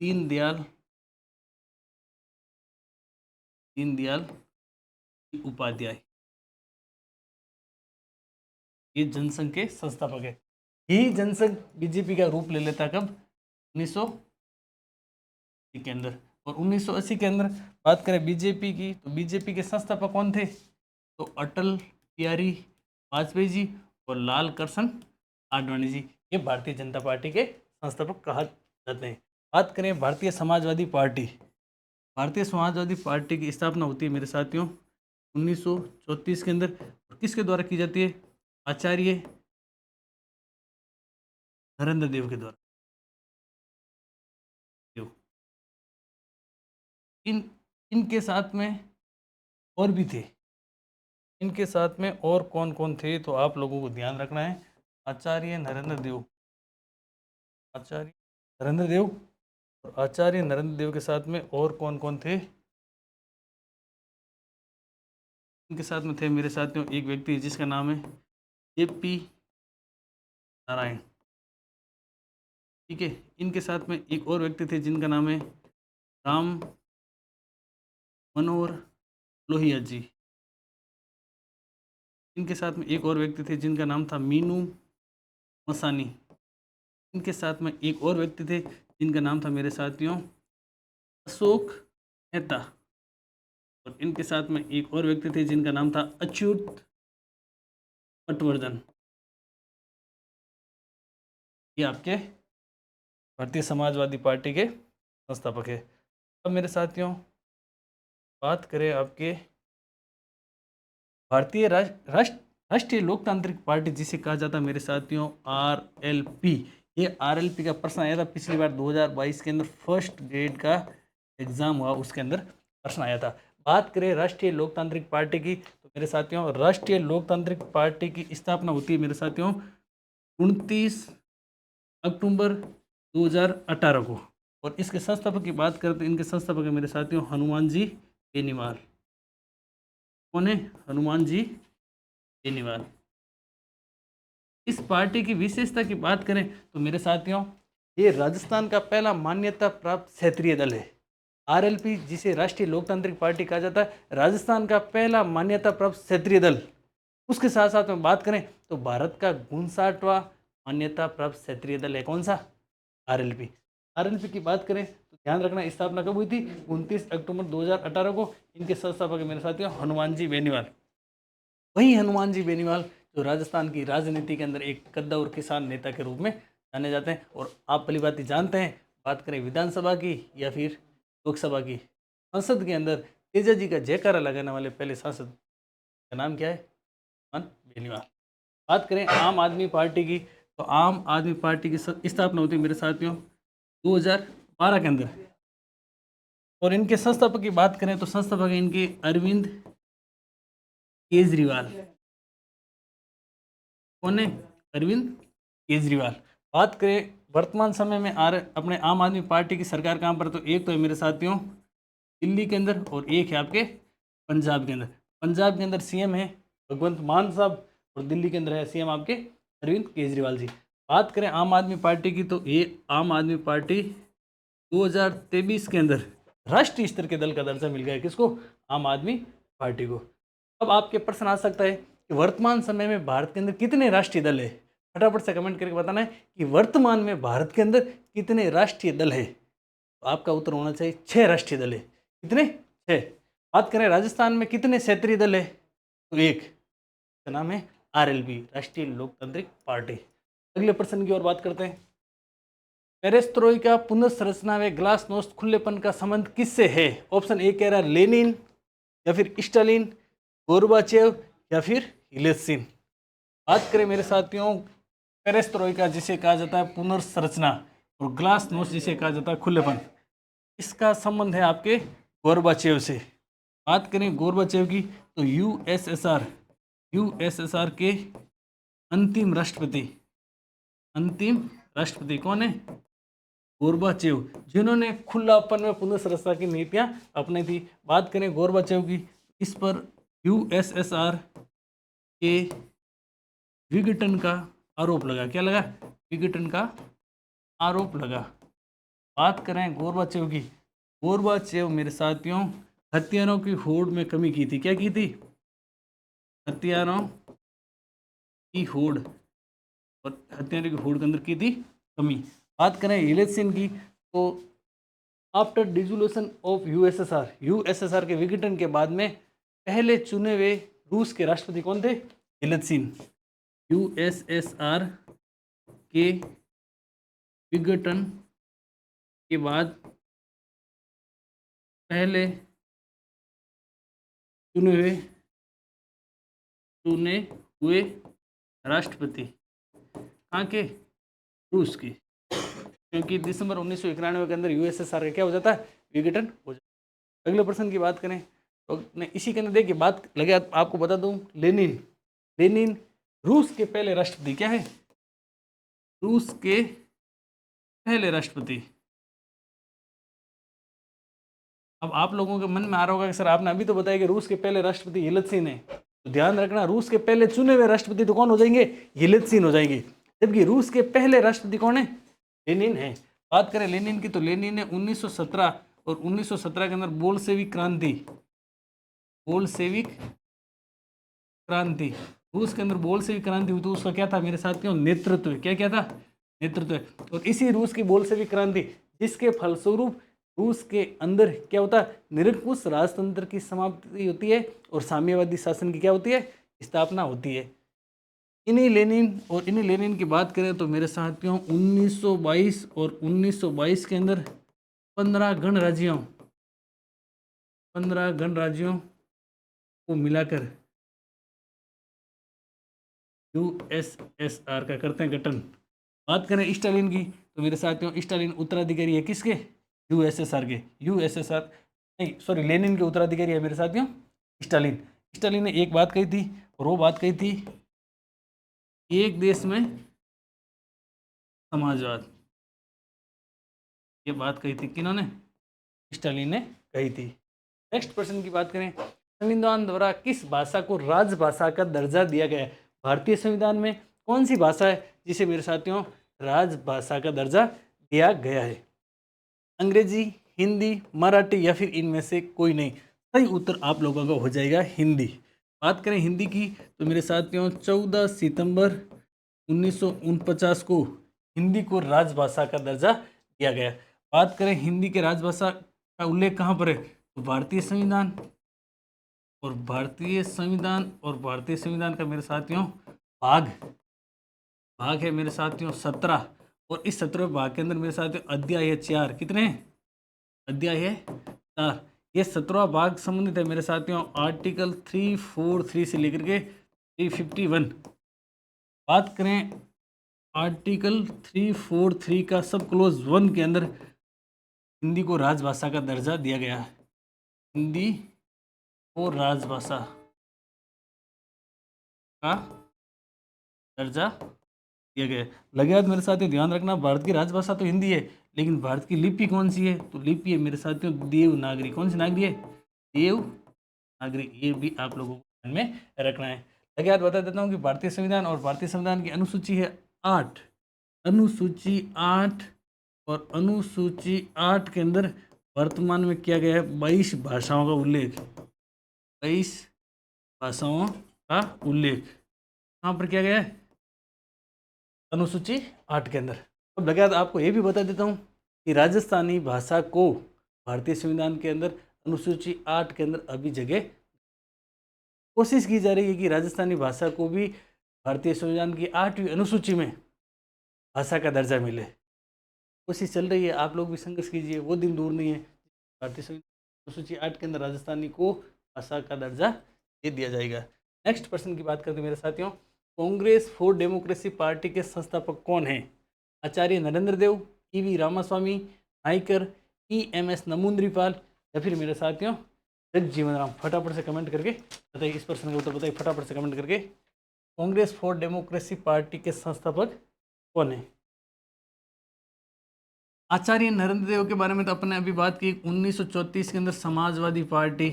दीनदयाल उपाध्याय, ये जनसंघ के संस्थापक है। यही जनसंघ बीजेपी का रूप ले लेता कब, 1980 के अंदर। और 1980 के अंदर बात करें बीजेपी की, तो बीजेपी के संस्थापक कौन थे, तो अटल बिहारी वाजपेयी जी और लाल कृष्ण आडवाणी जी, ये भारतीय जनता पार्टी के संस्थापक कहा जाते हैं। बात करें भारतीय समाजवादी पार्टी, भारतीय समाजवादी पार्टी की स्थापना होती है मेरे साथियों 1934 के अंदर, और किसके द्वारा की जाती है, आचार्य नरेंद्र देव के द्वारा। इन इनके साथ में और भी थे, इनके साथ में और कौन कौन थे, तो आप लोगों को ध्यान रखना है। आचार्य नरेंद्र देव, आचार्य नरेंद्र देव, और आचार्य नरेंद्र देव के साथ में और कौन कौन थे, इनके साथ में थे मेरे साथियों एक व्यक्ति जिसका नाम है जेपी नारायण, ठीक है। इनके साथ में एक और व्यक्ति थे जिनका नाम है राम मनोहर लोहिया जी। इनके साथ में एक और व्यक्ति थे जिनका नाम था मीनू मसानी। इनके साथ में एक और व्यक्ति थे जिनका नाम था मेरे साथियों अशोक मेहता। और इनके साथ में एक और व्यक्ति थे जिनका नाम था अच्युत पटवर्धन। ये आपके भारतीय समाजवादी पार्टी के संस्थापक है। अब मेरे साथियों बात करें आपके भारतीय राष्ट्रीय लोकतांत्रिक पार्टी जिसे कहा जाता है मेरे साथियों आरएलपी। ये आरएलपी का प्रश्न आया था पिछली बार 2022 के अंदर, फर्स्ट ग्रेड का एग्जाम हुआ उसके अंदर प्रश्न आया था। बात करें राष्ट्रीय लोकतांत्रिक पार्टी की तो मेरे साथियों राष्ट्रीय लोकतांत्रिक पार्टी की स्थापना होती है मेरे साथियों 29 अक्टूबर 2018 को। और इसके संस्थापक की बात करें तो इनके संस्थापक है मेरे साथियों हनुमान जी बेनीवाल। कौन है, हनुमान जी बेनीवाल। इस पार्टी की विशेषता की बात करें तो मेरे साथियों ये राजस्थान का पहला मान्यता प्राप्त क्षेत्रीय दल है। आरएलपी जिसे राष्ट्रीय लोकतांत्रिक पार्टी कहा जाता है, राजस्थान का पहला मान्यता प्राप्त क्षेत्रीय दल। उसके साथ साथ में बात करें तो भारत का 59वां मान्यता प्राप्त क्षेत्रीय दल है। कौन सा, आरएलपी। आरएलपी की बात करें तो ध्यान रखना स्थापना कब हुई थी, 29 अक्टूबर 2018 को। इनके संस्थापक मेरे साथियों हनुमान जी बेनीवाल। वही हनुमान जी बेनीवाल जो राजस्थान की राजनीति के अंदर एक कद्दा और किसान नेता के रूप में जाने जाते हैं। और आप भली भांति जानते हैं, बात करें विधानसभा की या फिर लोकसभा की, संसद के अंदर तेजा जी का जयकारा लगाने वाले पहले सांसद का नाम क्या है, हनुमान बेनीवाल। बात करें आम आदमी पार्टी की तो आम आदमी पार्टी की स्थापना होती है मेरे साथियों 2012 के अंदर। और इनके संस्थापक की बात करें तो संस्थापक है इनके अरविंद केजरीवाल। कौन है, अरविंद केजरीवाल। बात करें वर्तमान समय में अपने आम आदमी पार्टी की सरकार कहाँ पर, तो एक तो है मेरे साथियों दिल्ली के अंदर और एक है आपके पंजाब के अंदर। पंजाब के अंदर सीएम है भगवंत मान साहब और दिल्ली के अंदर है सीएम आपके अरविंद केजरीवाल जी। बात करें आम आदमी पार्टी की तो ये आम आदमी पार्टी 2023 के अंदर राष्ट्रीय स्तर के दल का दर्जा मिल गया है। किसको, आम आदमी पार्टी को। अब आपके प्रश्न आ सकता है कि वर्तमान समय में भारत के अंदर कितने राष्ट्रीय दल है। फटाफट से कमेंट करके बताना है कि वर्तमान में भारत के अंदर कितने राष्ट्रीय दल है। तो आपका उत्तर होना चाहिए 6 राष्ट्रीय दल है। कितने? 6। बात करें राजस्थान में कितने क्षेत्रीय दल है, तो एक, इसका नाम है आरएलपी, राष्ट्रीय लोकतांत्रिक पार्टी। अगले प्रश्न की ओर बात करते हैं। पेरेस्ट्रोइका पुनर्संरचना व ग्लासनोस्ट खुलेपन का संबंध किससे है? ऑप्शन ए कह रहा है लेनिन, या फिर स्टालिन, गोर्बाचेव, या फिर यिलेत्सिन। बात करें मेरे साथियों, पेरेस्ट्रोइका जिसे कहा जाता है पुनर्संरचना और ग्लासनोस्ट जिसे कहा जाता है खुलेपन, इसका संबंध है आपके गोर्बाचेव से। बात करें गोर्बाचेव की तो यूएसएसआर के अंतिम राष्ट्रपति कौन है? गोर्बाचेव, जिन्होंने खुलापन में पुनर्संरचना की नीतियां अपनाई थी। बात करें गोर्बाचेव की, इस पर यूएसएसआर के विघटन का आरोप लगा। क्या लगा? विघटन का आरोप लगा। बात करें गोर्बाचेव की, गोर्बाचेव मेरे साथियों हथियारों की होड़ में कमी की थी। क्या की थी? हथियारों की होड़, और हथियारों की होड़ के अंदर की थी कमी। बात करें यिलेत्सिन की तो आफ्टर डिसोल्यूशन ऑफ यूएसएसआर के विघटन के बाद में पहले चुने हुए रूस के राष्ट्रपति कौन थे? यिलेत्सिन। यूएसएसआर के विघटन के बाद पहले चुने हुए राष्ट्रपति कहाँ के? रूस के, क्योंकि दिसंबर 1991 के अंदर यूएसएसआर का क्या हो जाता है? विघटन हो जाता है। अगले प्रश्न की बात करें तो इसी के अंदर देखिए बात लगे, आपको बता दूं, लेनिन रूस के पहले राष्ट्रपति। क्या है? रूस के पहले राष्ट्रपति। अब आप लोगों के मन में आ रहा होगा कि सर आपने अभी तो बताया कि रूस के पहले राष्ट्रपति यिलेत्सिन है, तो ध्यान रखना रूस के पहले चुने हुए राष्ट्रपति तो कौन हो जाएंगे? यिलेत्सिन हो जाएंगे, जबकि रूस के पहले राष्ट्रपति कौन है? लेनिन है। बात करें लेनिन की तो लेनिन ने 1917 और 1917 के अंदर बोल्शेविक क्रांति, रूस के अंदर बोल्शेविक क्रांति हुई, तो उसका क्या था मेरे साथियों? नेतृत्व। क्या था? नेतृत्व। और इसी रूस की बोल्शेविक क्रांति जिसके फलस्वरूप रूस के अंदर क्या होता है? निरंकुश राजतंत्र की समाप्ति होती है और साम्यवादी शासन की क्या होती है? स्थापना होती है। इन्हीं लेनिन की बात करें तो मेरे साथियों 1922 और 1922 के अंदर 15 गणराज्यों को मिलाकर यूएसएसआर का करते हैं गठन। बात करें स्टालिन की तो मेरे साथियों स्टालिन उत्तराधिकारी है किसके? यूएसएसआर के। लेनिन के उत्तराधिकारी है मेरे साथियों स्टालिन ने एक बात कही थी, और वो बात कही थी एक देश में समाजवाद। ये बात कही थी किन्होंने? स्टालिन ने कही थी। नेक्स्ट प्रश्न की बात करें, संविधान द्वारा किस भाषा को राजभाषा का दर्जा दिया गया है? भारतीय संविधान में कौन सी भाषा है जिसे मेरे साथियों राजभाषा का दर्जा दिया गया है? अंग्रेजी, हिंदी, मराठी, या फिर इनमें से कोई नहीं? सही उत्तर आप लोगों का हो जाएगा हिंदी। बात करें हिंदी की तो मेरे साथियों 14 सितंबर 1949 को हिंदी को राजभाषा का दर्जा दिया गया। बात करें हिंदी के राजभाषा का उल्लेख कहाँ पर है? तो भारतीय संविधान का मेरे साथियों भाग है मेरे साथियों 17, और इस 17 भाग के अंदर मेरे साथियों अध्याय है 4। कितने हैं? अध्याय है 4। ये 17वां भाग संबंधित है मेरे साथियों आर्टिकल 343 से लेकर के 351। बात करें आर्टिकल 343 का सब क्लोज 1 के अंदर हिंदी को राजभाषा का दर्जा दिया गया है। हिंदी को राजभाषा का दर्जा दिया गया है। लगे हाथ मेरे साथियों ध्यान रखना, भारत की राजभाषा तो हिंदी है, लेकिन भारत की लिपि कौन सी है? तो लिपि है मेरे साथियों देवनागरी। कौन सी नागरी है? देवनागरी। ये भी आप लोगों को ध्यान में रखना है। लगे हाथ बता देता हूँ कि भारतीय संविधान की अनुसूची है 8। अनुसूची 8, और अनुसूची 8 के अंदर वर्तमान में किया गया है 22 भाषाओं का उल्लेख। 22 भाषाओं का उल्लेख कहाँ पर किया गया है? अनुसूची 8 के अंदर। अब लगातार आपको ये भी बता देता हूँ कि राजस्थानी भाषा को भारतीय संविधान के अंदर अनुसूची 8 के अंदर अभी जगह कोशिश की जा रही है कि राजस्थानी भाषा को भी भारतीय संविधान की 8वीं अनुसूची में भाषा का दर्जा मिले। कोशिश चल रही है, आप लोग भी संघर्ष कीजिए, वो दिन दूर नहीं है भारतीय संविधान अनुसूची 8 के अंदर राजस्थानी को भाषा का दर्जा दे दिया जाएगा। नेक्स्ट पर्सन की बात करते हैं मेरे साथियों, कांग्रेस फॉर डेमोक्रेसी पार्टी के संस्थापक कौन हैं? आचार्य नरेंद्र देव, ईवी रामास्वामी, नाइकर, EMS नमूंद्रीपाल या फिर मेरे साथियों जगजीवन राम। फटाफट से कमेंट करके बताइए, इस प्रश्न का उत्तर बताइए फटाफट से कमेंट करके। कांग्रेस फॉर डेमोक्रेसी पार्टी के संस्थापक कौन है? आचार्य नरेंद्र देव के बारे में तो अपने अभी बात की, 1934 के अंदर समाजवादी पार्टी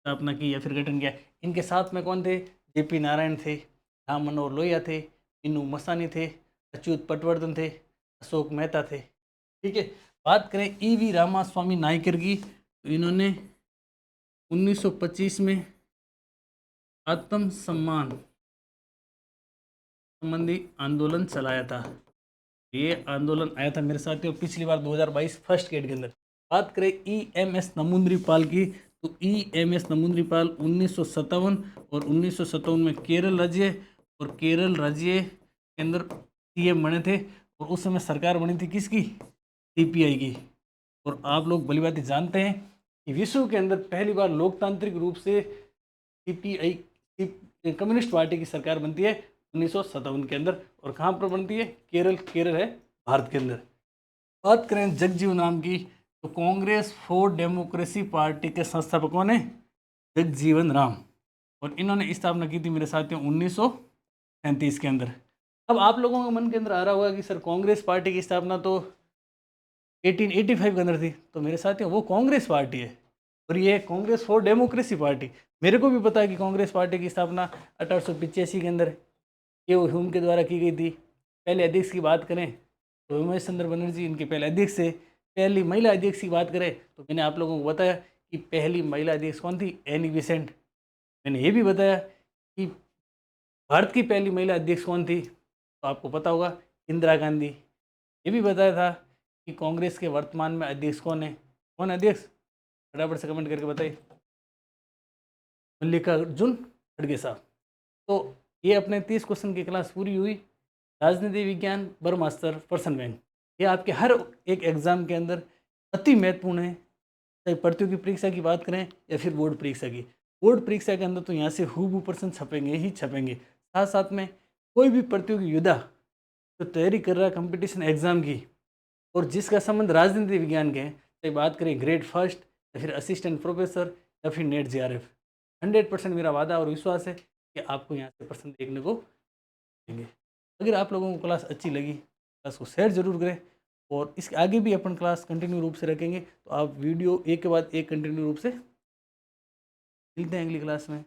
स्थापना की या फिर गठन किया। इनके साथ में कौन थे? JP नारायण थे, राम मनोहर लोहिया थे, मीनू मसानी थे, अच्युत पटवर्धन थे, अशोक मेहता थे। ठीक है, बात करें EV रामास्वामी नायकर की, तो इन्होंने 1925 में आत्म सम्मान संबंधी आंदोलन चलाया था। ये आंदोलन आया था मेरे साथियों पिछली बार 2022 फर्स्ट गेट के अंदर। बात करें EMS नमूंद्रीपाल की, तो EMS नमूंद्रीपाल 1957 और 1957 में केरल राज्य के अंदर CM बने थे और उस समय सरकार बनी थी किसकी? CPI की। और आप लोग भली भांति जानते हैं कि विश्व के अंदर पहली बार लोकतांत्रिक रूप से CPI कम्युनिस्ट पार्टी की सरकार बनती है 1957 के अंदर। और कहाँ पर बनती है? केरल है भारत के अंदर। बात करें जगजीवन राम की, तो कांग्रेस फॉर डेमोक्रेसी पार्टी के संस्थापक कौन है? जगजीवन राम। और इन्होंने स्थापना की थी मेरे साथियों 1937 के अंदर। अब आप लोगों के मन के अंदर आ रहा होगा कि सर कांग्रेस पार्टी की स्थापना तो 1885 के अंदर थी, तो मेरे साथियों वो कांग्रेस पार्टी है और ये कांग्रेस फॉर डेमोक्रेसी पार्टी। मेरे को भी पता है कि कांग्रेस पार्टी की स्थापना 1885 के अंदर ये ह्यूम के द्वारा की गई थी। पहले अध्यक्ष की बात करें तो उमेश चंद्र बनर्जी इनके पहले अध्यक्ष थे। पहली महिला अध्यक्ष की बात करें तो मैंने आप लोगों को बताया कि पहली महिला अध्यक्ष कौन थी? Annie Besant. मैंने ये भी बताया कि भारत की पहली महिला अध्यक्ष कौन थी, तो आपको पता होगा इंदिरा गांधी। ये भी बताया था कि कांग्रेस के वर्तमान में अध्यक्ष कौन है? कौन अध्यक्ष? फटाफट से कमेंट करके बताइए। मल्लिकार्जुन खड़गे साहब। तो ये अपने 30 क्वेश्चन की क्लास पूरी हुई। राजनीति विज्ञान ब्रह्मास्त्र पर्सन बैंक, ये आपके हर एक एग्जाम के अंदर अति महत्वपूर्ण है, चाहे प्रतियोगी परीक्षा की बात करें या फिर बोर्ड परीक्षा की। बोर्ड परीक्षा के अंदर तो यहाँ से हूबहू प्रश्न छपेंगे ही छपेंगे। साथ साथ में कोई भी प्रतियोगी योद्धा जो तैयारी कर रहा है कंपटीशन एग्जाम की और जिसका संबंध राजनीति विज्ञान के हैं, चाहे बात करें ग्रेड फर्स्ट या फिर असिस्टेंट प्रोफेसर या फिर नेट JRF, 100% मेरा वादा और विश्वास है कि आपको यहाँ से प्रश्न देखने को मिलेंगे। अगर आप लोगों को क्लास अच्छी लगी, क्लास को शेयर जरूर करें और इसके आगे भी अपन क्लास कंटिन्यू रूप से रखेंगे, तो आप वीडियो एक के बाद एक कंटिन्यू रूप से मिलते हैं अगली क्लास में।